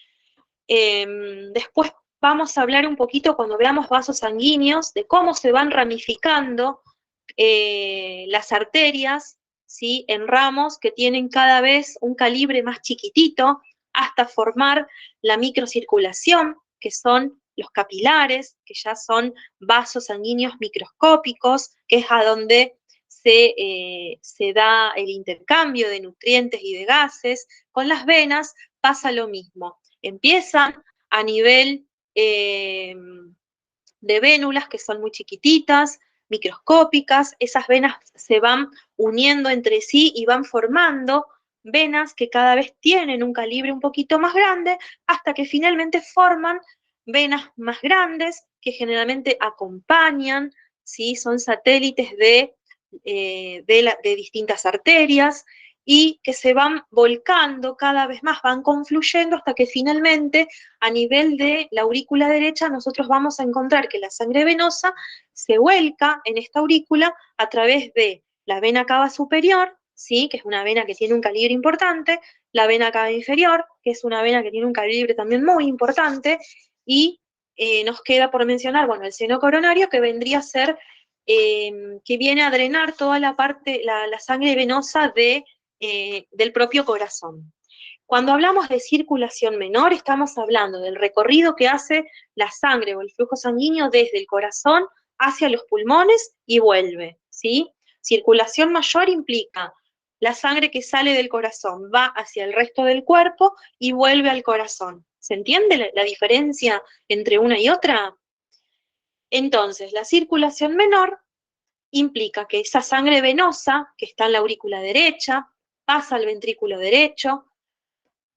Después vamos a hablar un poquito, cuando veamos vasos sanguíneos, de cómo se van ramificando las arterias, ¿sí? En ramos que tienen cada vez un calibre más chiquitito, hasta formar la microcirculación, que son los capilares, que ya son vasos sanguíneos microscópicos, que es a donde se da el intercambio de nutrientes y de gases. Con las venas pasa lo mismo. Empiezan a nivel de vénulas, que son muy chiquititas, microscópicas, esas venas se van uniendo entre sí y van formando venas que cada vez tienen un calibre un poquito más grande, hasta que finalmente forman venas más grandes, que generalmente acompañan, ¿sí? Son satélites de distintas arterias, y que se van volcando cada vez más, van confluyendo hasta que finalmente a nivel de la aurícula derecha nosotros vamos a encontrar que la sangre venosa se vuelca en esta aurícula a través de la vena cava superior, ¿sí? Que es una vena que tiene un calibre importante, la vena cava inferior, que es una vena que tiene un calibre también muy importante, y nos queda por mencionar, bueno, el seno coronario, que vendría a ser, que viene a drenar toda la parte, la sangre venosa del propio corazón. Cuando hablamos de circulación menor, estamos hablando del recorrido que hace la sangre o el flujo sanguíneo desde el corazón hacia los pulmones y vuelve, ¿sí? Circulación mayor implica la sangre que sale del corazón va hacia el resto del cuerpo y vuelve al corazón. ¿Se entiende la diferencia entre una y otra? Entonces, la circulación menor implica que esa sangre venosa que está en la aurícula derecha pasa al ventrículo derecho,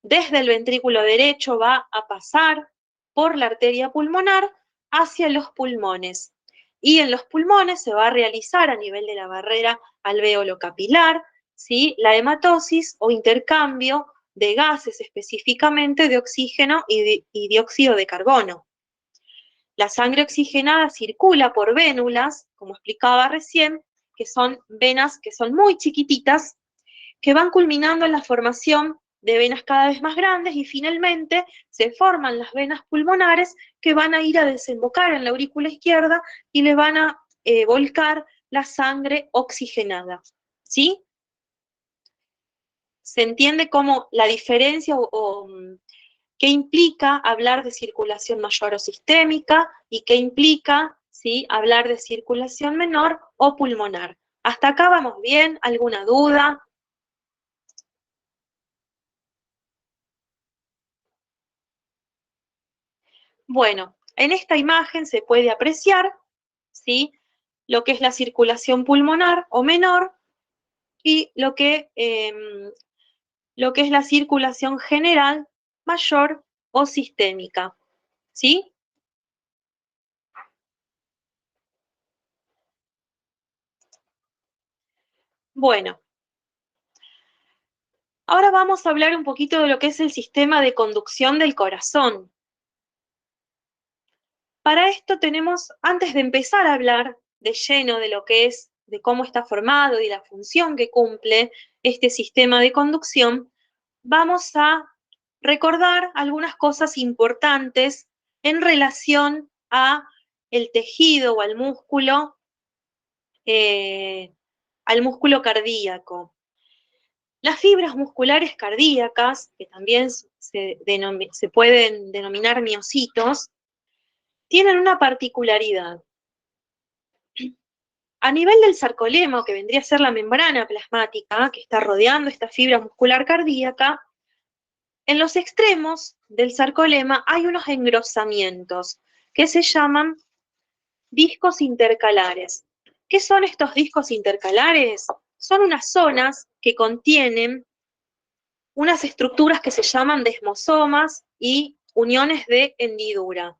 desde el ventrículo derecho va a pasar por la arteria pulmonar hacia los pulmones. Y en los pulmones se va a realizar a nivel de la barrera alveolo-capilar, ¿sí? La hematosis o intercambio de gases, específicamente de oxígeno y dióxido de carbono. La sangre oxigenada circula por vénulas, como explicaba recién, que son venas que son muy chiquititas, que van culminando en la formación de venas cada vez más grandes, y finalmente se forman las venas pulmonares, que van a ir a desembocar en la aurícula izquierda y le van a volcar la sangre oxigenada, ¿sí? ¿Se entiende cómo la diferencia o qué implica hablar de circulación mayor o sistémica y qué implica, ¿sí?, hablar de circulación menor o pulmonar? ¿Hasta acá vamos bien? ¿Alguna duda? Bueno, en esta imagen se puede apreciar, ¿sí?, lo que es la circulación pulmonar o menor y lo que es la circulación general mayor o sistémica, ¿sí? Bueno, ahora vamos a hablar un poquito de lo que es el sistema de conducción del corazón. Para esto tenemos, antes de empezar a hablar de lleno de lo que es, de cómo está formado y la función que cumple este sistema de conducción, vamos a recordar algunas cosas importantes en relación a el tejido o al músculo cardíaco. Las fibras musculares cardíacas, que también se pueden denominar miocitos, tienen una particularidad. A nivel del sarcolema, que vendría a ser la membrana plasmática que está rodeando esta fibra muscular cardíaca, en los extremos del sarcolema hay unos engrosamientos que se llaman discos intercalares. ¿Qué son estos discos intercalares? Son unas zonas que contienen unas estructuras que se llaman desmosomas y uniones de hendidura.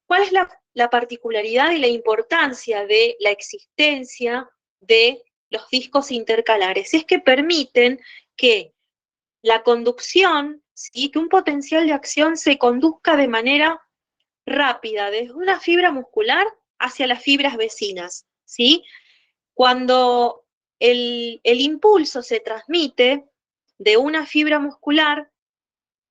¿Cuál es la particularidad y la importancia de la existencia de los discos intercalares? Es que permiten que la conducción, ¿sí?, que un potencial de acción se conduzca de manera rápida desde una fibra muscular hacia las fibras vecinas, ¿sí? Cuando el impulso se transmite de una fibra muscular,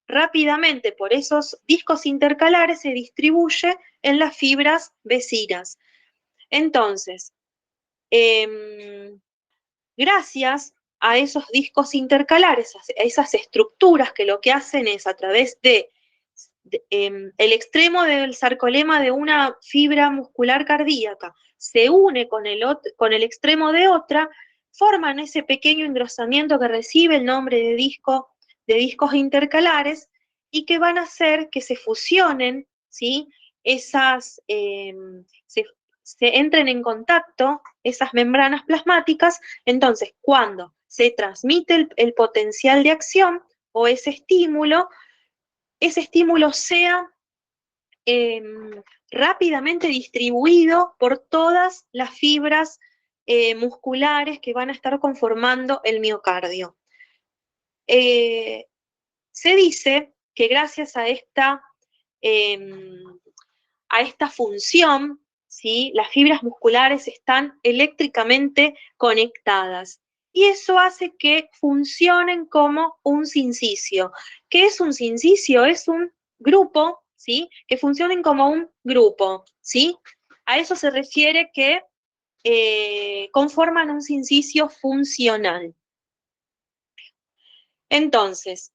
rápidamente por esos discos intercalares se distribuye en las fibras vecinas. Entonces, gracias a esos discos intercalares, a esas estructuras que lo que hacen es a través de el extremo del sarcolema de una fibra muscular cardíaca se une con el extremo de otra, forman ese pequeño engrosamiento que recibe el nombre de discos intercalares y que van a hacer que se fusionen, ¿sí? Se entren en contacto esas membranas plasmáticas. Entonces, cuando se transmite el potencial de acción o ese estímulo sea rápidamente distribuido por todas las fibras musculares que van a estar conformando el miocardio. Se dice que gracias a esta función, ¿sí? Las fibras musculares están eléctricamente conectadas. Y eso hace que funcionen como un sincicio. ¿Qué es un sincicio? Es un grupo, ¿sí? Que funcionen como un grupo, ¿sí? A eso se refiere que conforman un sincicio funcional. Entonces,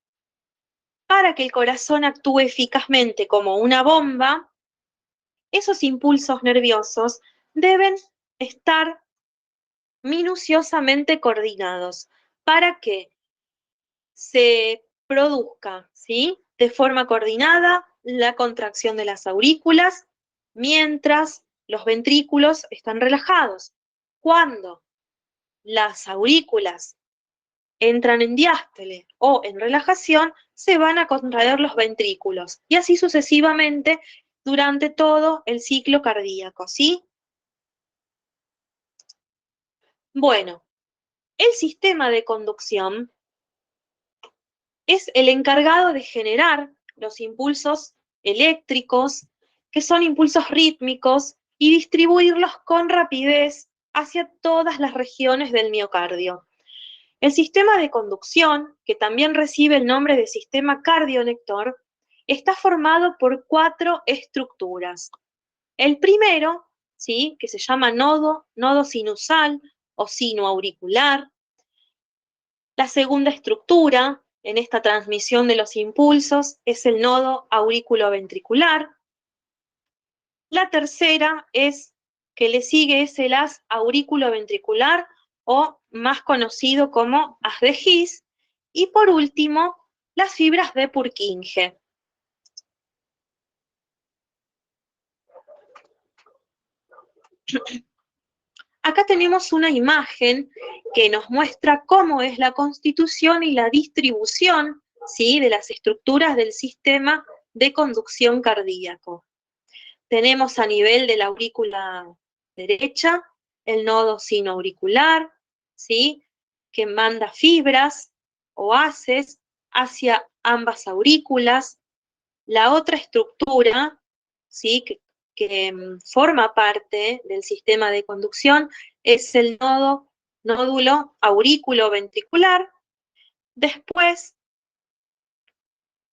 para que el corazón actúe eficazmente como una bomba, esos impulsos nerviosos deben estar minuciosamente coordinados para que se produzca, ¿sí? De forma coordinada la contracción de las aurículas mientras los ventrículos están relajados. Cuando las aurículas entran en diástole o en relajación, se van a contraer los ventrículos y así sucesivamente durante todo el ciclo cardíaco, ¿sí? Bueno, el sistema de conducción es el encargado de generar los impulsos eléctricos, que son impulsos rítmicos, y distribuirlos con rapidez hacia todas las regiones del miocardio. El sistema de conducción, que también recibe el nombre de sistema cardionector, está formado por 4 estructuras. El primero, ¿sí? Que se llama nodo sinusal o sino auricular. La segunda estructura en esta transmisión de los impulsos es el nodo auriculoventricular. La tercera que le sigue es el haz auriculoventricular, o más conocido como haz de His. Y por último, las fibras de Purkinje. Acá tenemos una imagen que nos muestra cómo es la constitución y la distribución, ¿sí? De las estructuras del sistema de conducción cardíaco. Tenemos a nivel de la aurícula derecha el nodo sinoauricular, ¿sí? Que manda fibras o haces hacia ambas aurículas. La otra estructura, ¿sí? que forma parte del sistema de conducción es el nódulo auriculoventricular. Después,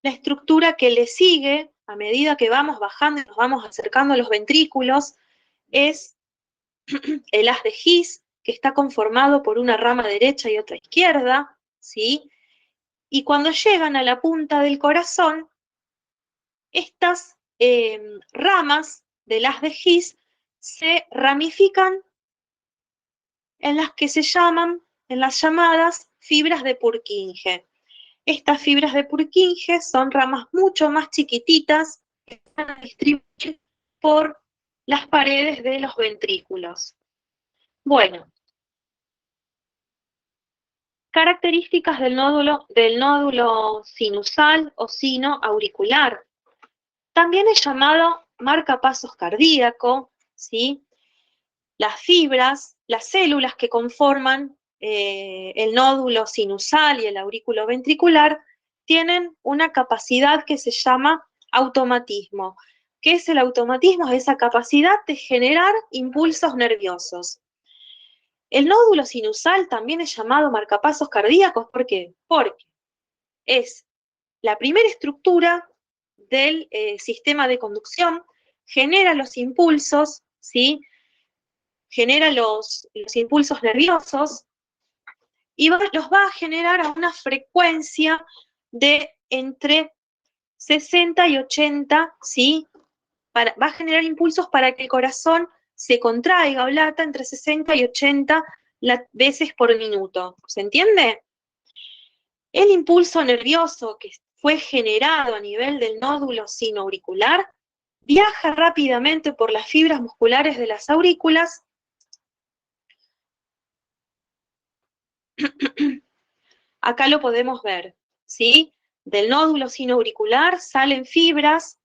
la estructura que le sigue a medida que vamos bajando y nos vamos acercando a los ventrículos es el haz de His, que está conformado por una rama derecha y otra izquierda, ¿sí? Y cuando llegan a la punta del corazón, estas ramas del haz de His se ramifican en las llamadas fibras de Purkinje. Estas fibras de Purkinje son ramas mucho más chiquititas que van a distribuir por las paredes de los ventrículos. Bueno, características del nódulo sinusal o sino auricular. También es llamado marcapasos cardíaco, ¿sí? Las fibras, las células que conforman el nódulo sinusal y el aurículo ventricular tienen una capacidad que se llama automatismo. ¿Qué es el automatismo? Es esa capacidad de generar impulsos nerviosos. El nódulo sinusal también es llamado marcapasos cardíacos. ¿Por qué? Porque es la primera estructura del sistema de conducción, genera los impulsos, ¿sí? Genera los impulsos nerviosos y los va a generar a una frecuencia de entre 60 y 80, ¿sí? Va a generar impulsos para que el corazón se contraiga o lata entre 60 y 80 veces por minuto. ¿Se entiende? El impulso nervioso que fue generado a nivel del nódulo sinoauricular viaja rápidamente por las fibras musculares de las aurículas acá lo podemos ver, ¿sí? Del nódulo sinoauricular salen fibras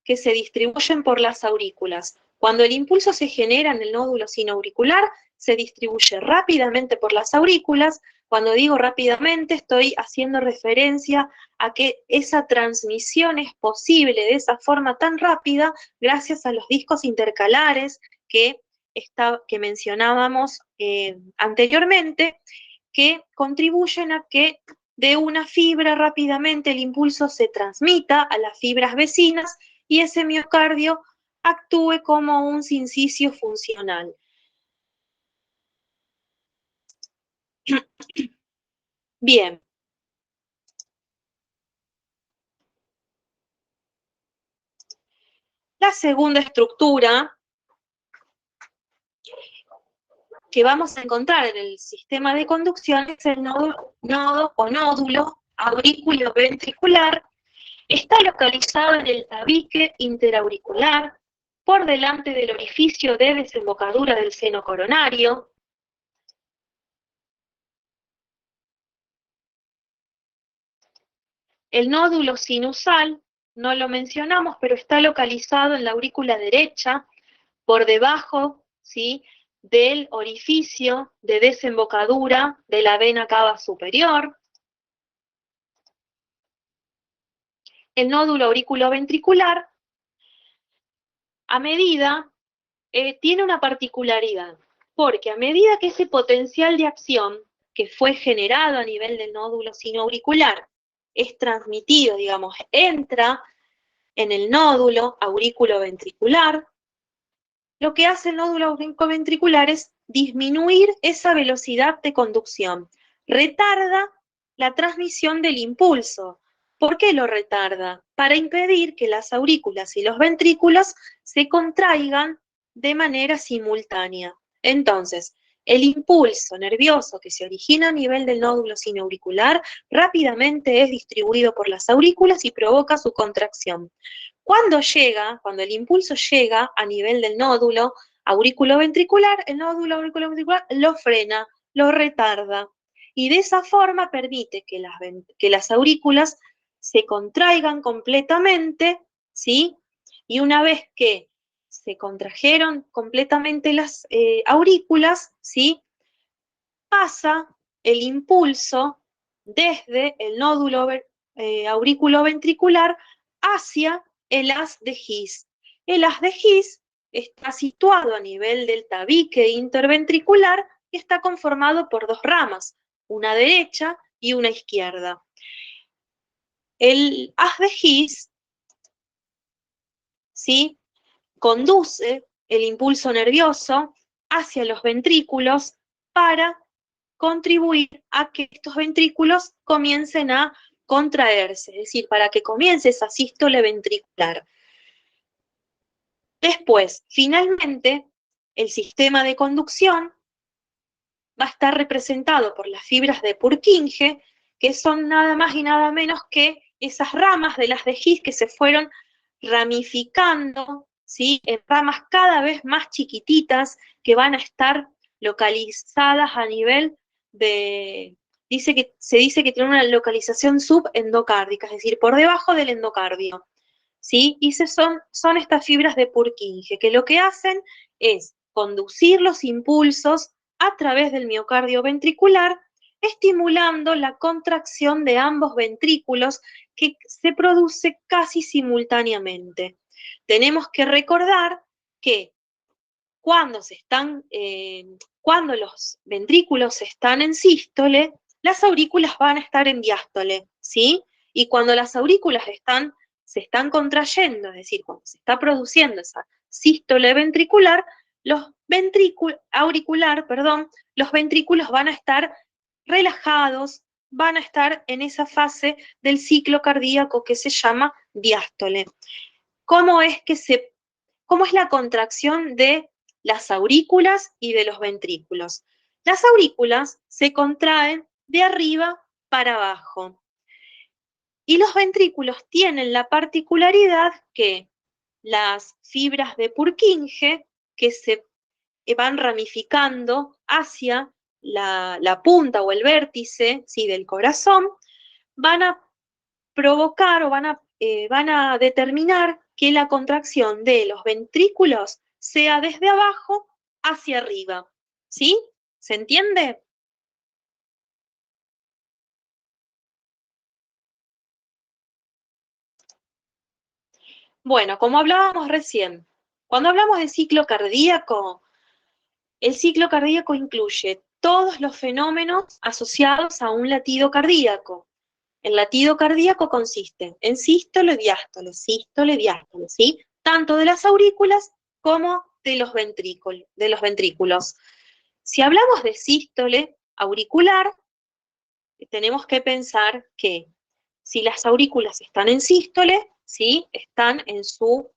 que se distribuyen por las aurículas. Cuando el impulso se genera en el nódulo sinoauricular, se distribuye rápidamente por las aurículas. Cuando digo rápidamente, estoy haciendo referencia a que esa transmisión es posible de esa forma tan rápida gracias a los discos intercalares que mencionábamos anteriormente, que contribuyen a que de una fibra rápidamente el impulso se transmita a las fibras vecinas y ese miocardio actúe como un sincicio funcional. Bien. La segunda estructura que vamos a encontrar en el sistema de conducción es el nodo o nódulo aurículo-ventricular. Está localizado en el tabique interauricular, por delante del orificio de desembocadura del seno coronario. El nódulo sinusal, no lo mencionamos, pero está localizado en la aurícula derecha, por debajo, ¿sí?, del orificio de desembocadura de la vena cava superior. El nódulo auriculoventricular, a medida, tiene una particularidad, porque a medida que ese potencial de acción que fue generado a nivel del nódulo sinoauricular es transmitido, digamos, entra en el nódulo auriculoventricular, lo que hace el nódulo auriculoventricular es disminuir esa velocidad de conducción, retarda la transmisión del impulso. ¿Por qué lo retarda? Para impedir que las aurículas y los ventrículos se contraigan de manera simultánea. Entonces, el impulso nervioso que se origina a nivel del nódulo sinoauricular rápidamente es distribuido por las aurículas y provoca su contracción. Cuando el impulso llega a nivel del nódulo auriculoventricular, el nódulo auriculoventricular lo frena, lo retarda, y de esa forma permite que las aurículas se contraigan completamente, ¿sí? Y una vez que se contrajeron completamente las aurículas, ¿sí?, pasa el impulso desde el nódulo auriculoventricular hacia el haz de His. El haz de His está situado a nivel del tabique interventricular y está conformado por dos ramas, una derecha y una izquierda. El haz de His, ¿sí?, conduce el impulso nervioso hacia los ventrículos para contribuir a que estos ventrículos comiencen a contraerse, es decir, para que comience esa sístole ventricular. Después, finalmente, el sistema de conducción va a estar representado por las fibras de Purkinje, que son nada más y nada menos que esas ramas de las de His que se fueron ramificando, ¿sí?, en ramas cada vez más chiquititas que van a estar localizadas a nivel se dice que tiene una localización subendocárdica, es decir, por debajo del endocardio, ¿sí? Y son estas fibras de Purkinje, que lo que hacen es conducir los impulsos a través del miocardio ventricular, estimulando la contracción de ambos ventrículos que se produce casi simultáneamente. Tenemos que recordar que cuando los ventrículos están en sístole, las aurículas van a estar en diástole, ¿sí? Y cuando las aurículas se están contrayendo, es decir, cuando se está produciendo esa sístole ventricular, los ventrículos van a estar relajados, van a estar en esa fase del ciclo cardíaco que se llama diástole. ¿Cómo es la contracción de las aurículas y de los ventrículos? Las aurículas se contraen de arriba para abajo. Y los ventrículos tienen la particularidad que las fibras de Purkinje, que se van ramificando hacia la punta o el vértice, ¿sí?, del corazón, van a provocar o van a determinar que la contracción de los ventrículos sea desde abajo hacia arriba. ¿Sí? ¿Se entiende? Bueno, como hablábamos recién, cuando hablamos de ciclo cardíaco, el ciclo cardíaco incluye todos los fenómenos asociados a un latido cardíaco. El latido cardíaco consiste en sístole, diástole, ¿sí? Tanto de las aurículas como de los ventrículos. Si hablamos de sístole auricular, tenemos que pensar que si las aurículas están en sístole, ¿sí?, están en su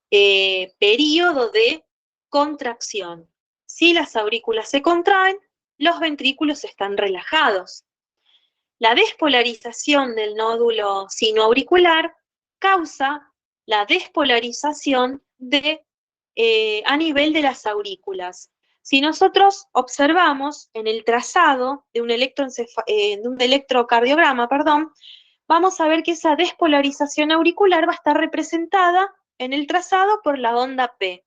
periodo de contracción. Si las aurículas se contraen, los ventrículos están relajados. La despolarización del nódulo sinoauricular causa la despolarización a nivel de las aurículas. Si nosotros observamos en el trazado de un electrocardiograma, vamos a ver que esa despolarización auricular va a estar representada en el trazado por la onda P.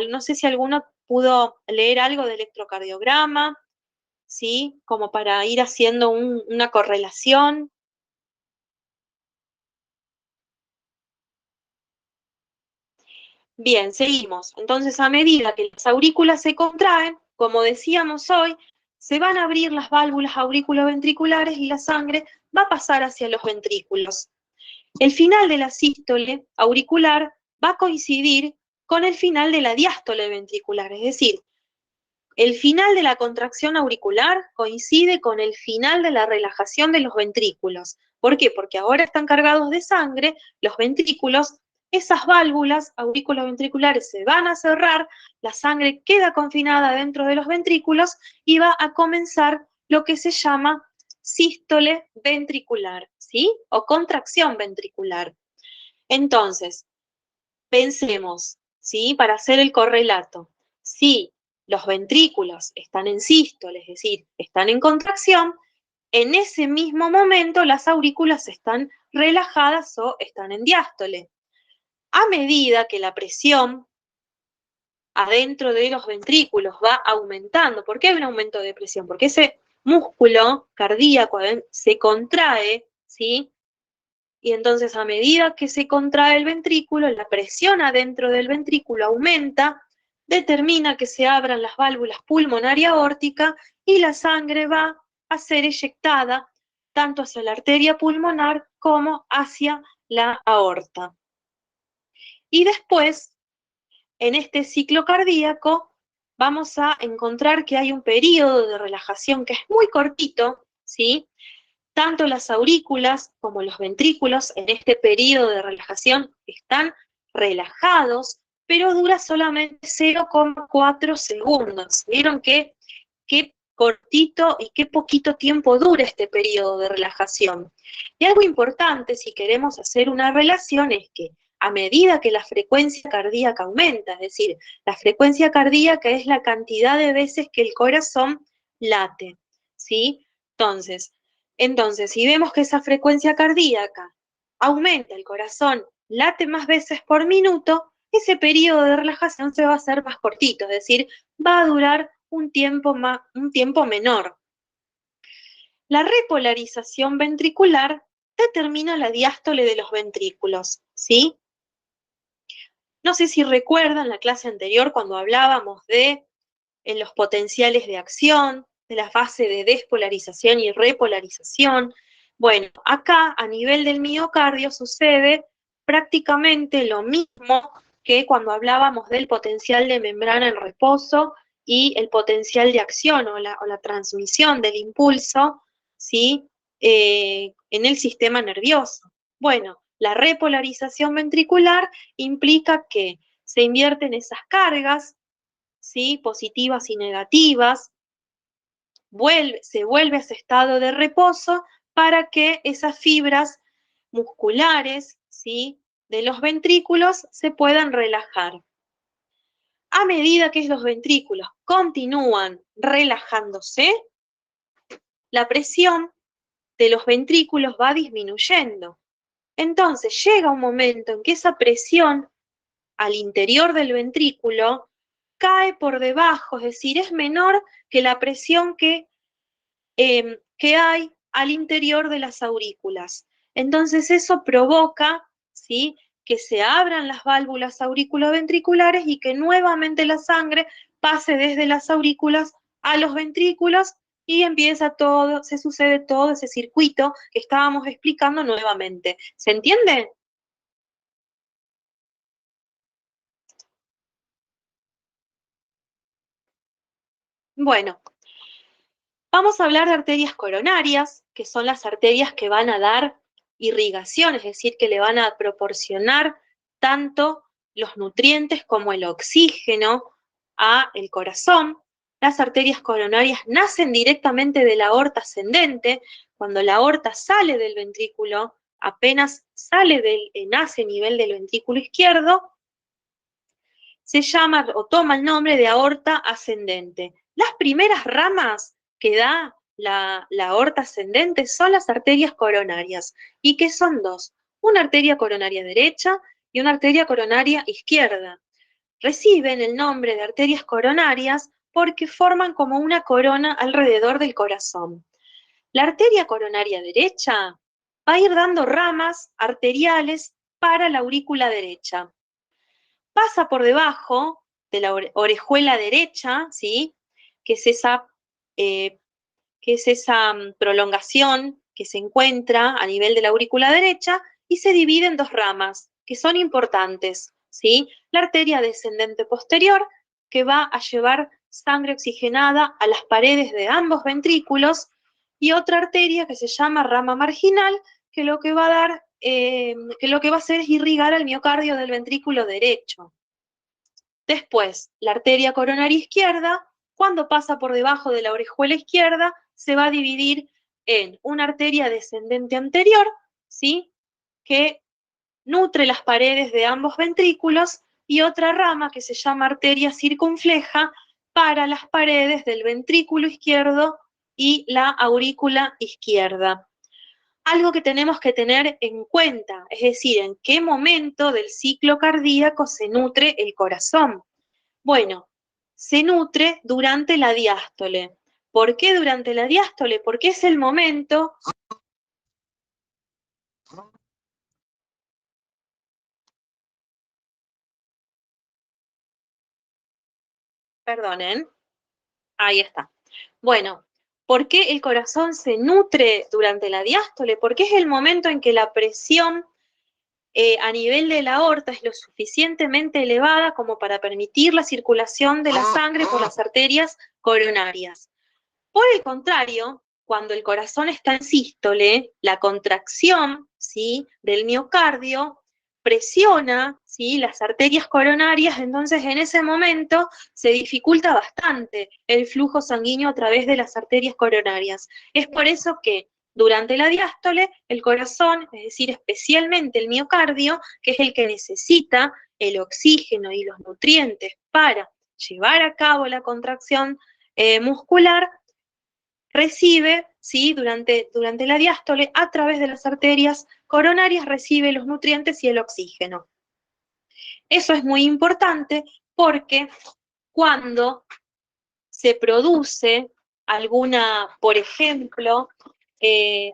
No sé si alguno pudo leer algo de electrocardiograma, ¿sí?, como para ir haciendo una correlación. Bien, seguimos. Entonces, a medida que las aurículas se contraen, como decíamos hoy, se van a abrir las válvulas auriculoventriculares y la sangre va a pasar hacia los ventrículos. El final de la sístole auricular va a coincidir con el final de la diástole ventricular, es decir, el final de la contracción auricular coincide con el final de la relajación de los ventrículos. ¿Por qué? Porque ahora están cargados de sangre, los ventrículos, esas válvulas auriculoventriculares se van a cerrar, la sangre queda confinada dentro de los ventrículos y va a comenzar lo que se llama sístole ventricular, ¿sí? O contracción ventricular. Entonces, pensemos, ¿sí?, para hacer el correlato. Si los ventrículos están en sístole, es decir, están en contracción, en ese mismo momento las aurículas están relajadas o están en diástole. A medida que la presión adentro de los ventrículos va aumentando, ¿por qué hay un aumento de presión? Porque ese músculo cardíaco se contrae, ¿sí? Y entonces, a medida que se contrae el ventrículo, la presión adentro del ventrículo aumenta, determina que se abran las válvulas pulmonar y aórtica y la sangre va a ser eyectada tanto hacia la arteria pulmonar como hacia la aorta. Y después, en este ciclo cardíaco, vamos a encontrar que hay un periodo de relajación que es muy cortito, ¿sí? Tanto las aurículas como los ventrículos en este periodo de relajación están relajados, pero dura solamente 0,4 segundos. ¿Vieron qué cortito y qué poquito tiempo dura este periodo de relajación? Y algo importante, si queremos hacer una relación, es que a medida que la frecuencia cardíaca aumenta, es decir, la frecuencia cardíaca es la cantidad de veces que el corazón late, ¿sí? Entonces, si vemos que esa frecuencia cardíaca aumenta, el corazón late más veces por minuto, ese periodo de relajación se va a hacer más cortito, es decir, va a durar un tiempo menor. La repolarización ventricular determina la diástole de los ventrículos, ¿sí? No sé si recuerdan la clase anterior cuando hablábamos de en los potenciales de acción, de la fase de despolarización y repolarización. Bueno, acá a nivel del miocardio sucede prácticamente lo mismo que cuando hablábamos del potencial de membrana en reposo y el potencial de acción o la transmisión del impulso, ¿sí? En el sistema nervioso. Bueno, la repolarización ventricular implica que se invierten esas cargas, ¿sí? Positivas y negativas, se vuelve a ese estado de reposo para que esas fibras musculares, ¿sí? De los ventrículos se puedan relajar. A medida que los ventrículos continúan relajándose, la presión de los ventrículos va disminuyendo. Entonces llega un momento en que esa presión al interior del ventrículo cae por debajo, es decir, es menor que la presión que hay al interior de las aurículas. Entonces eso provoca, ¿sí?, que se abran las válvulas auriculoventriculares y que nuevamente la sangre pase desde las aurículas a los ventrículos y empieza todo, se sucede todo ese circuito que estábamos explicando nuevamente. ¿Se entiende? Bueno, vamos a hablar de arterias coronarias, que son las arterias que van a dar irrigación, es decir, que le van a proporcionar tanto los nutrientes como el oxígeno a el corazón. Las arterias coronarias nacen directamente de la aorta ascendente. Cuando la aorta sale del ventrículo, apenas nace a nivel del ventrículo izquierdo, se llama o toma el nombre de aorta ascendente. Las primeras ramas que da la aorta ascendente son las arterias coronarias, y que son dos, una arteria coronaria derecha y una arteria coronaria izquierda. Reciben el nombre de arterias coronarias porque forman como una corona alrededor del corazón. La arteria coronaria derecha va a ir dando ramas arteriales para la aurícula derecha. Pasa por debajo de la orejuela derecha, ¿sí?, que es esa prolongación que se encuentra a nivel de la aurícula derecha y se divide en dos ramas que son importantes, ¿sí? La arteria descendente posterior, que va a llevar sangre oxigenada a las paredes de ambos ventrículos, y otra arteria que se llama rama marginal, que lo que va a hacer es irrigar al miocardio del ventrículo derecho. Después, la arteria coronaria izquierda, cuando pasa por debajo de la orejuela izquierda, se va a dividir en una arteria descendente anterior, ¿sí?, que nutre las paredes de ambos ventrículos, y otra rama que se llama arteria circunfleja para las paredes del ventrículo izquierdo y la aurícula izquierda. Algo que tenemos que tener en cuenta, es decir, en qué momento del ciclo cardíaco se nutre el corazón. Bueno, se nutre durante la diástole. ¿Por qué durante la diástole? Porque es el momento... Perdonen, ahí está. Bueno, ¿por qué el corazón se nutre durante la diástole? Porque es el momento en que la presión a nivel de la aorta es lo suficientemente elevada como para permitir la circulación de la sangre por las arterias coronarias. Por el contrario, cuando el corazón está en sístole, la contracción, ¿sí?, del miocardio presiona, ¿sí?, las arterias coronarias, entonces en ese momento se dificulta bastante el flujo sanguíneo a través de las arterias coronarias. Es por eso que durante la diástole, el corazón, es decir, especialmente el miocardio, que es el que necesita el oxígeno y los nutrientes para llevar a cabo la contracción muscular, recibe, ¿sí?, durante la diástole, a través de las arterias coronarias, recibe los nutrientes y el oxígeno. Eso es muy importante porque cuando se produce alguna, por ejemplo, se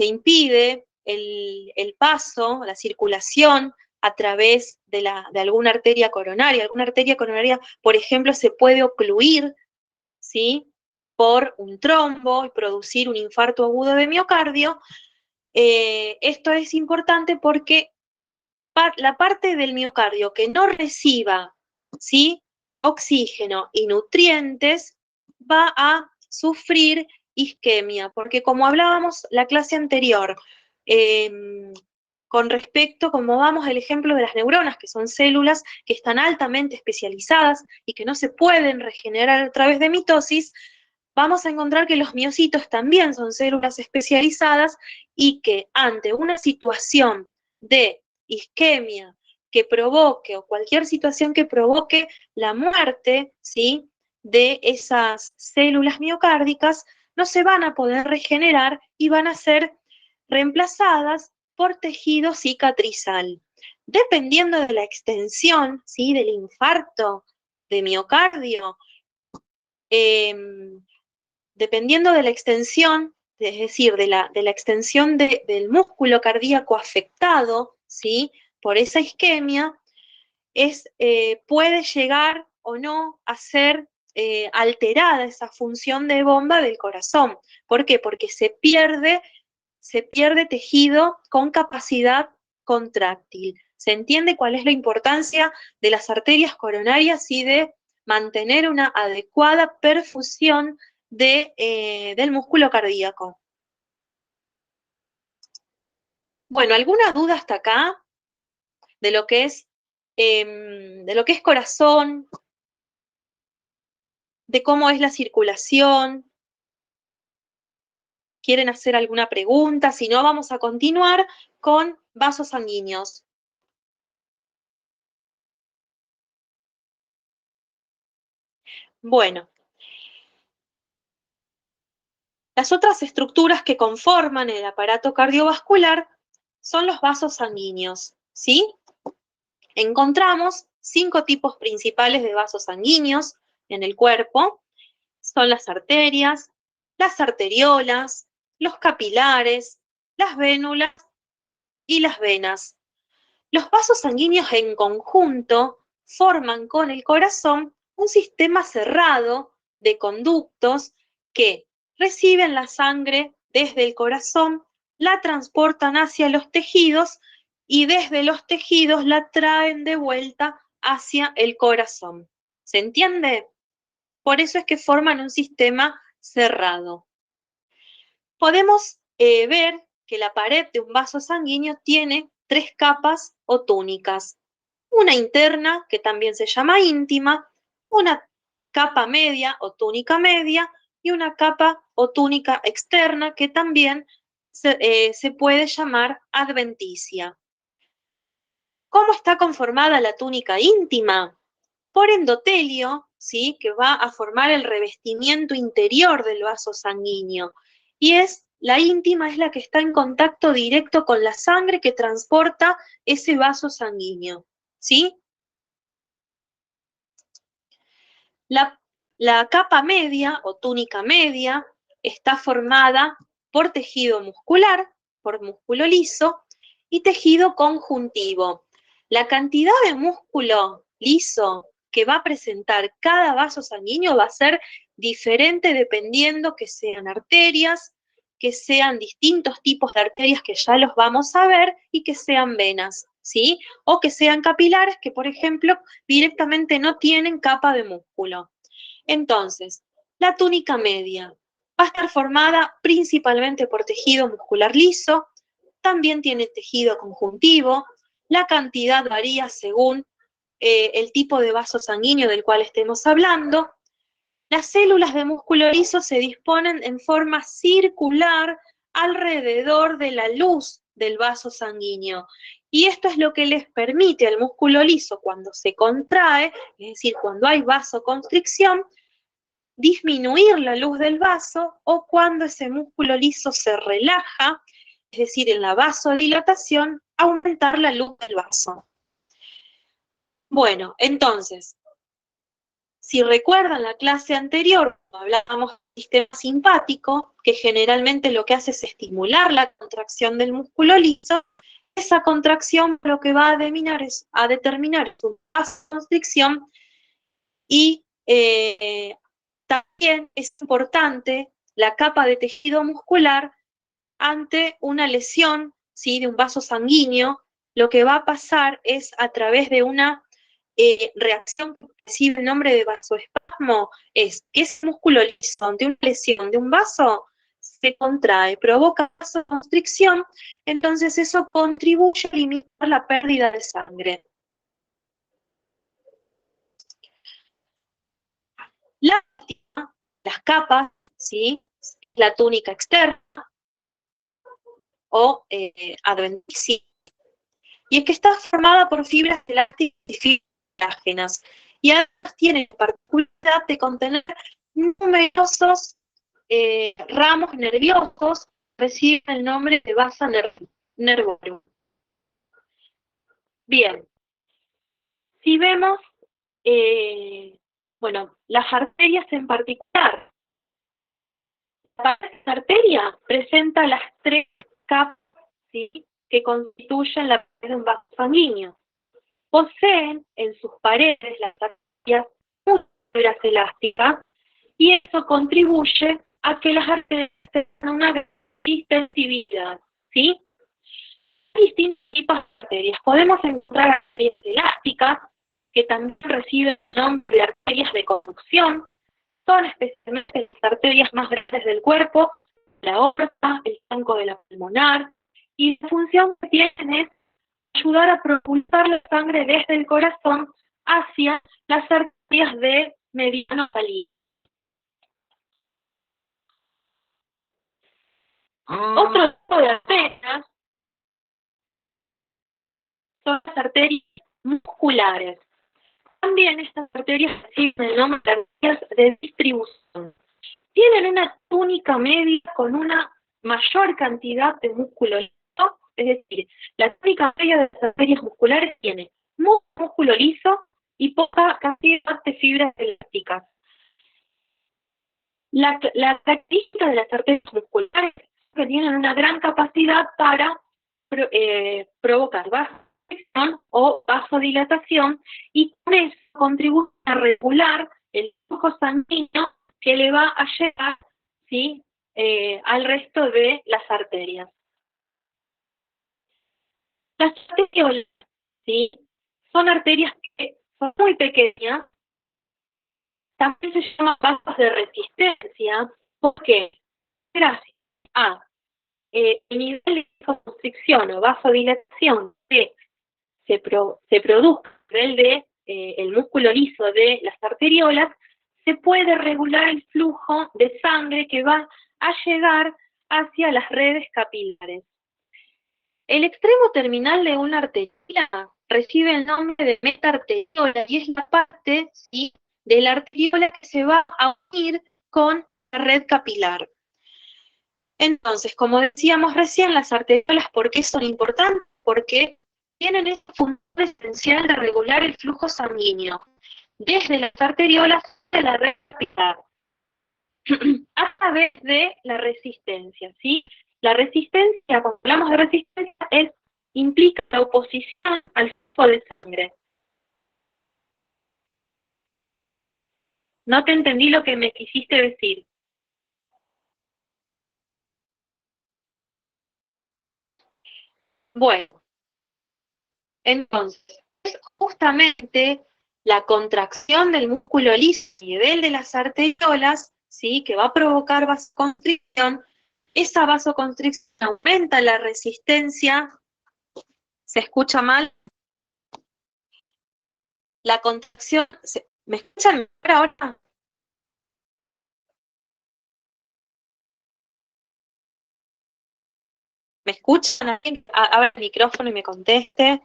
impide el paso, la circulación a través de alguna arteria coronaria. Alguna arteria coronaria, por ejemplo, se puede ocluir, ¿sí?, por un trombo y producir un infarto agudo de miocardio. Esto es importante porque la parte del miocardio que no reciba, ¿sí?, oxígeno y nutrientes va a sufrir isquemia, porque como hablábamos la clase anterior, con respecto, como vamos el ejemplo de las neuronas, que son células que están altamente especializadas y que no se pueden regenerar a través de mitosis, vamos a encontrar que los miocitos también son células especializadas y que ante una situación de isquemia que provoque, o cualquier situación que provoque la muerte, ¿sí?, de esas células miocárdicas, no se van a poder regenerar y van a ser reemplazadas por tejido cicatrizal. Dependiendo de la extensión, ¿sí?, del infarto de miocardio, dependiendo de la extensión, es decir, de la extensión del músculo cardíaco afectado, ¿sí?, por esa isquemia, puede llegar o no a ser alterada esa función de bomba del corazón. ¿Por qué? Porque se pierde tejido con capacidad contráctil. ¿Se entiende cuál es la importancia de las arterias coronarias y de mantener una adecuada perfusión del músculo cardíaco? Bueno, ¿alguna duda hasta acá de lo que es corazón, de cómo es la circulación? ¿Quieren hacer alguna pregunta? Si no, vamos a continuar con vasos sanguíneos. Bueno, las otras estructuras que conforman el aparato cardiovascular son los vasos sanguíneos, ¿sí? Encontramos 5 tipos principales de vasos sanguíneos en el cuerpo. Son las arterias, las arteriolas, los capilares, las vénulas y las venas. Los vasos sanguíneos en conjunto forman con el corazón un sistema cerrado de conductos que reciben la sangre desde el corazón, la transportan hacia los tejidos y desde los tejidos la traen de vuelta hacia el corazón. ¿Se entiende? Por eso es que forman un sistema cerrado. Podemos ver que la pared de un vaso sanguíneo tiene 3 capas o túnicas. Una interna, que también se llama íntima, una capa media o túnica media y una capa o túnica externa que también se puede llamar adventicia. ¿Cómo está conformada la túnica íntima? Por endotelio, ¿sí?, que va a formar el revestimiento interior del vaso sanguíneo. Y la íntima es la que está en contacto directo con la sangre que transporta ese vaso sanguíneo, ¿sí? La capa media o túnica media está formada por tejido muscular, por músculo liso, y tejido conjuntivo. La cantidad de músculo liso que va a presentar cada vaso sanguíneo va a ser diferente dependiendo que sean arterias, que sean distintos tipos de arterias que ya los vamos a ver y que sean venas, ¿sí? O que sean capilares que, por ejemplo, directamente no tienen capa de músculo. Entonces, la túnica media va a estar formada principalmente por tejido muscular liso, también tiene tejido conjuntivo, la cantidad varía según el tipo de vaso sanguíneo del cual estemos hablando. Las células de músculo liso se disponen en forma circular alrededor de la luz del vaso sanguíneo. Y esto es lo que les permite al músculo liso, cuando se contrae, es decir, cuando hay vasoconstricción, disminuir la luz del vaso, o cuando ese músculo liso se relaja, es decir, en la vasodilatación, aumentar la luz del vaso. Bueno, entonces, si recuerdan la clase anterior, hablábamos del sistema simpático, que generalmente lo que hace es estimular la contracción del músculo liso, esa contracción lo que va a determinar su vasoconstricción y también es importante la capa de tejido muscular ante una lesión, ¿sí?, de un vaso sanguíneo. Lo que va a pasar es a través de una reacción que recibe el nombre de vasoespasmo, es que ese músculo liso ante una lesión de un vaso se contrae, provoca vasoconstricción, entonces eso contribuye a limitar la pérdida de sangre. Las capas, ¿sí?, la túnica externa o adventicia, y es que está formada por fibras elásticas y fibras colágenas, y además tiene la particularidad de contener numerosos ramos nerviosos que reciben el nombre de vasa nervorum. Bien, si vemos, bueno, las arterias en particular, la arteria presenta las tres capas, ¿sí?, que constituyen la pared de un vaso sanguíneo. Poseen en sus paredes las arterias muchas fibras elásticas y eso contribuye a que las arterias tengan una gran distensibilidad, ¿sí? Hay distintos tipos de arterias. Podemos encontrar arterias elásticas, que también reciben el nombre de arterias de conducción. Son especialmente las arterias más grandes del cuerpo, la aorta, el tronco de la pulmonar, y la función que tienen es ayudar a propulsar la sangre desde el corazón hacia las arterias de mediano calibre. Otro tipo de arterias son las arterias musculares. También estas arterias reciben el nombre de arterias de distribución. Tienen una túnica media con una mayor cantidad de músculo liso, es decir, la túnica media de las arterias musculares tiene mucho músculo liso y poca cantidad de fibras elásticas. La característica de las arterias musculares es que tienen una gran capacidad para provocar vasoconstricción o vasodilatación, y con eso contribuye a regular el flujo sanguíneo que le va a llegar, ¿sí?, al resto de las arterias. Las arteriolas, ¿sí?, son arterias que son muy pequeñas. También se llaman vasos de resistencia porque gracias a el nivel de vasoconstricción o vasodilatación que se produzca a nivel de el músculo liso de las arteriolas, se puede regular el flujo de sangre que va a llegar hacia las redes capilares. El extremo terminal de una arteriola recibe el nombre de metaarteriola y es la parte, ¿sí?, de la arteriola que se va a unir con la red capilar. Entonces, como decíamos recién, las arteriolas, ¿por qué son importantes? Porque tienen esta función esencial de regular el flujo sanguíneo desde las arteriolas a la red capilar a través de la resistencia, ¿sí? La resistencia, cuando hablamos de resistencia, implica la oposición al flujo de sangre. No te entendí lo que me quisiste decir. Bueno, entonces, es justamente la contracción del músculo liso a nivel de las arteriolas, ¿sí?, que va a provocar vasoconstricción. Esa vasoconstricción aumenta la resistencia. ¿Se escucha mal? La contracción, ¿me escuchan mejor ahora? ¿Me escuchan? Abra el micrófono y me conteste.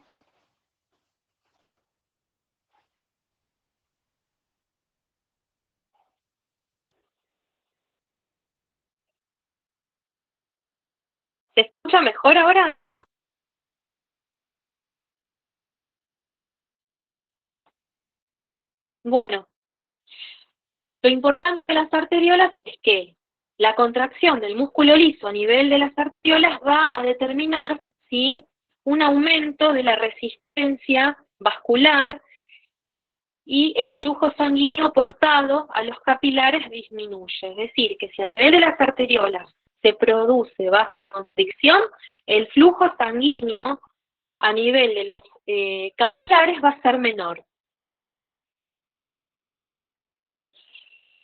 ¿Se escucha mejor ahora? Bueno, lo importante de las arteriolas es que la contracción del músculo liso a nivel de las arteriolas va a determinar si un aumento de la resistencia vascular y el flujo sanguíneo portado a los capilares disminuye. Es decir, que si a nivel de las arteriolas se produce vasoconstricción, el flujo sanguíneo a nivel de los capilares va a ser menor.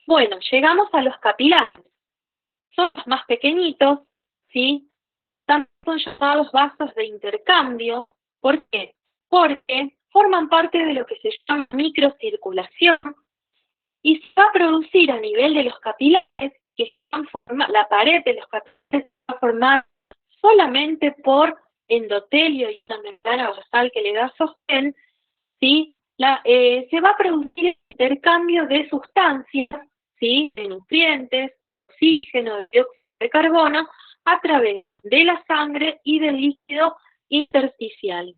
Bueno, llegamos a los capilares. Son los más pequeñitos, ¿sí? También son llamados vasos de intercambio. ¿Por qué? Porque forman parte de lo que se llama microcirculación y se va a producir a nivel de los capilares, que están la pared de los capilares está formada solamente por endotelio y una membrana basal que le da sostén, ¿sí? Se va a producir el intercambio de sustancias, ¿sí? De nutrientes, oxígeno, de dióxido de carbono, a través de la sangre y del líquido intersticial.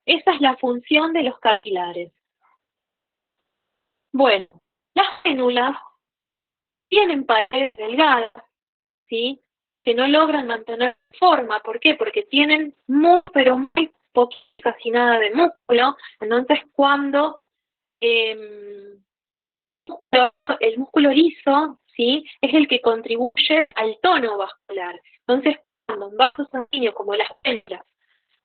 Esa es la función de los capilares. Bueno, las vénulas tienen paredes delgadas, ¿sí? Que no logran mantener forma. ¿Por qué? Porque tienen pero muy poquito, casi nada de músculo. Entonces, cuando el músculo liso, ¿sí? Es el que contribuye al tono vascular. Entonces, cuando un vaso sanguíneo como las venas,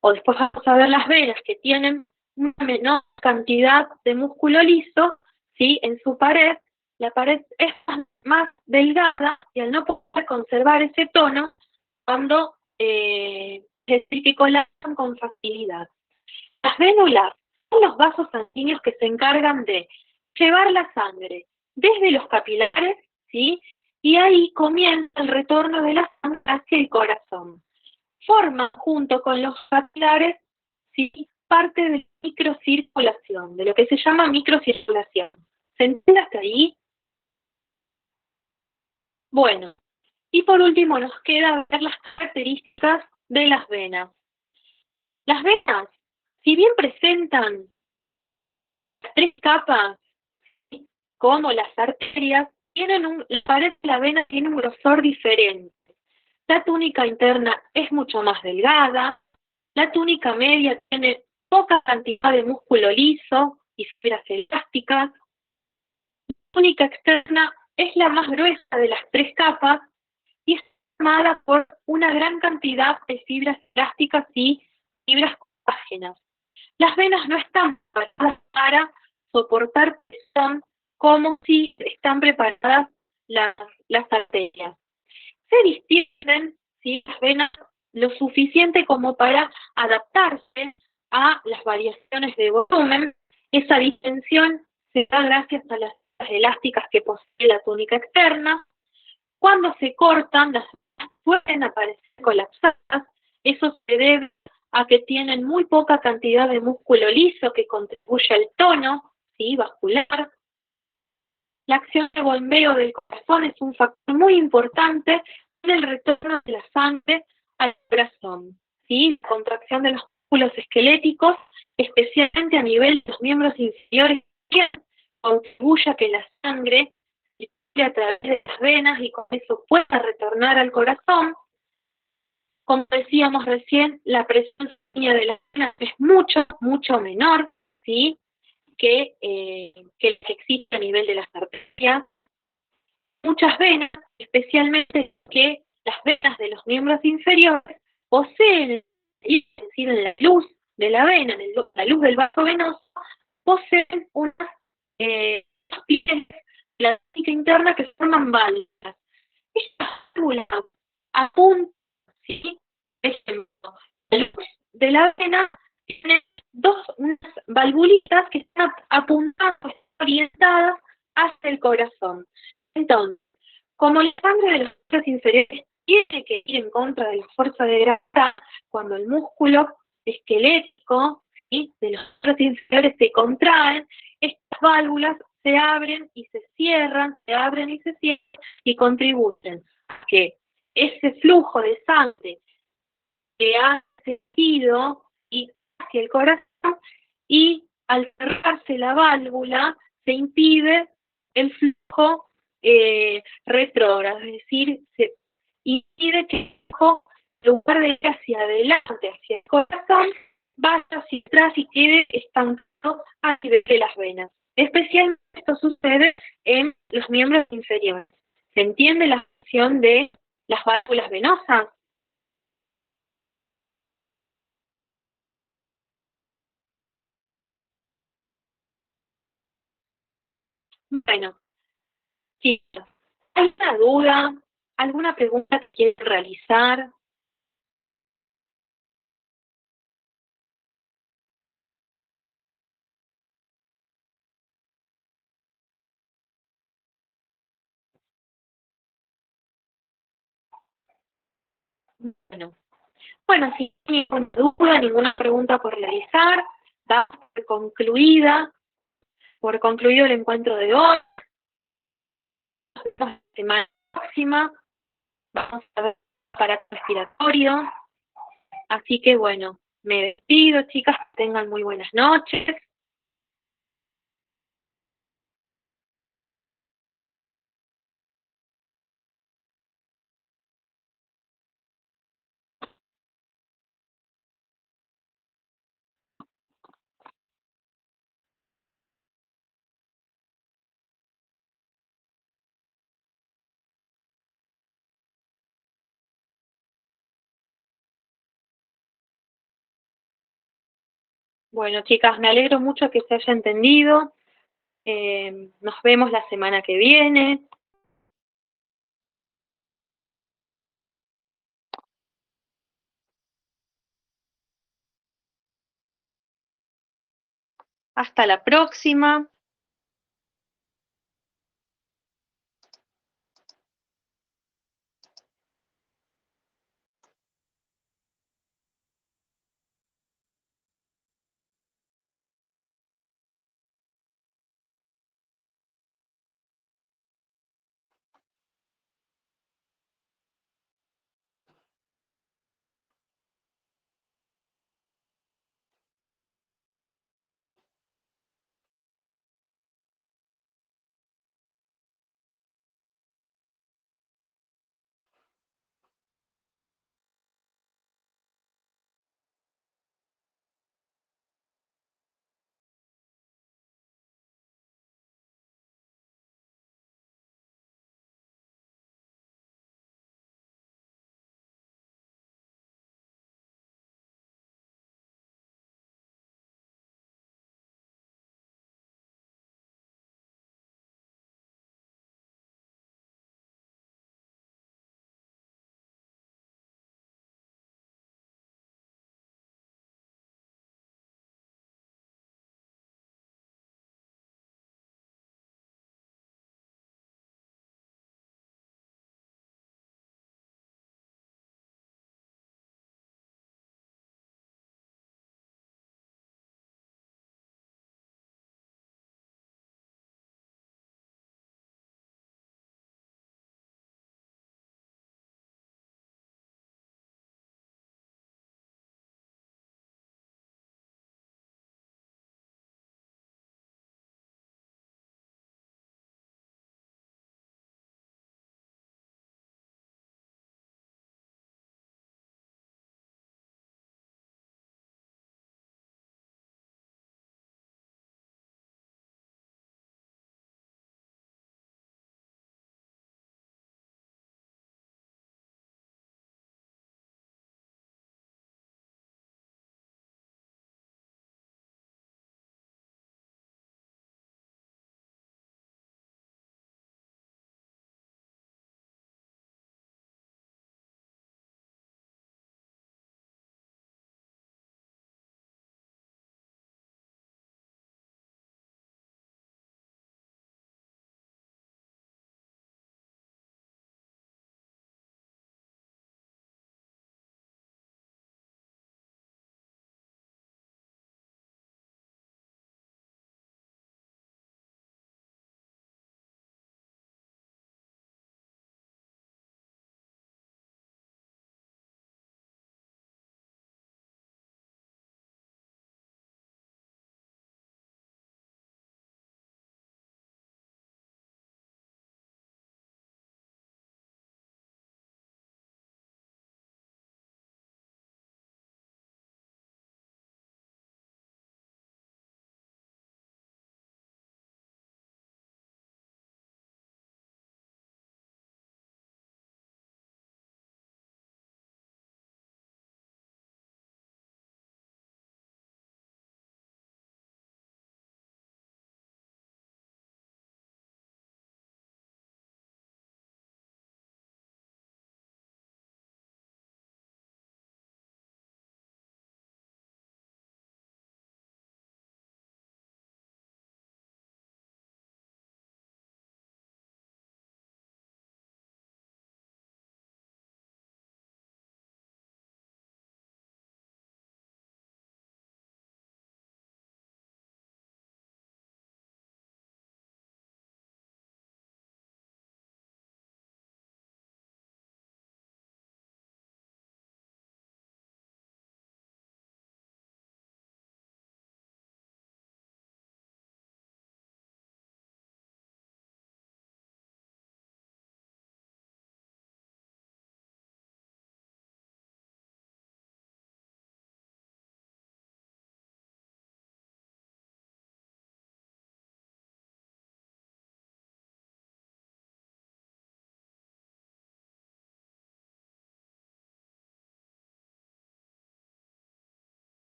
o después vamos a ver las venas que tienen una menor cantidad de músculo liso, ¿sí? En su pared, la pared es más delgada y al no poder conservar ese tono, cuando es decir que colapsan con facilidad. Las vénulas son los vasos sanguíneos que se encargan de llevar la sangre desde los capilares, ¿sí? Y ahí comienza el retorno de la sangre hacia el corazón. Forman junto con los capilares, ¿sí? Parte de la microcirculación, de lo que se llama microcirculación. ¿Se entiende hasta ahí? Bueno, y por último nos queda ver las características de las venas. Las venas, si bien presentan las tres capas, ¿sí? Como las arterias, la pared de la vena tiene un grosor diferente. La túnica interna es mucho más delgada, la túnica media tiene poca cantidad de músculo liso y fibras elásticas, la túnica externa es la más gruesa de las tres capas y es formada por una gran cantidad de fibras elásticas y fibras colágenas. Las venas no están preparadas para soportar presión como si están preparadas las arterias. Se distienden, ¿sí? Las venas lo suficiente como para adaptarse a las variaciones de volumen. Esa distensión se da gracias a las fibras elásticas que posee la túnica externa. Cuando se cortan, las venas pueden aparecer colapsadas. Eso se debe a que tienen muy poca cantidad de músculo liso que contribuye al tono, ¿sí? Vascular. La acción de bombeo del corazón es un factor muy importante en el retorno de la sangre al corazón, ¿sí? La contracción de los músculos esqueléticos, especialmente a nivel de los miembros inferiores, contribuye a que la sangre circule a través de las venas y con eso pueda retornar al corazón. Como decíamos recién, la presión sanguínea de las venas es mucho, mucho menor, ¿sí? Que el que existe a nivel de las arterias. Muchas venas, especialmente que las venas de los miembros inferiores, poseen, es decir, en la luz de la vena, en la luz del vaso venoso, poseen unas pliegues de la túnica interna que forman válvulas. Estas válvulas apuntan, ¿sí? Por ejemplo, la luz de la vena tiene unas valvulitas que están apuntando, están orientadas hacia el corazón. Entonces, como la sangre de los miembros inferiores tiene que ir en contra de la fuerza de gravedad, cuando el músculo esquelético, ¿sí? De los miembros inferiores se contraen, estas válvulas se abren y se cierran, se abren y se cierran, y contribuyen a que ese flujo de sangre que ha sentido y hacia el corazón, y al cerrarse la válvula se impide el flujo retrógrado, es decir, se impide que el flujo en lugar de ir hacia adelante, hacia el corazón, vaya hacia atrás y quede estancado a nivel de las venas. Especialmente esto sucede en los miembros inferiores. ¿Se entiende la función de las válvulas venosas? Bueno, chicos, ¿alguna duda? ¿Alguna pregunta que quieren realizar? Bueno, bueno, si tienen ninguna duda, ninguna pregunta por realizar, damos por concluido el encuentro de hoy. Nos vemos la semana próxima. Vamos a ver el aparato respiratorio. Así que bueno, me despido, chicas, que tengan muy buenas noches. Bueno, chicas, me alegro mucho que se haya entendido. Nos vemos la semana que viene. Hasta la próxima.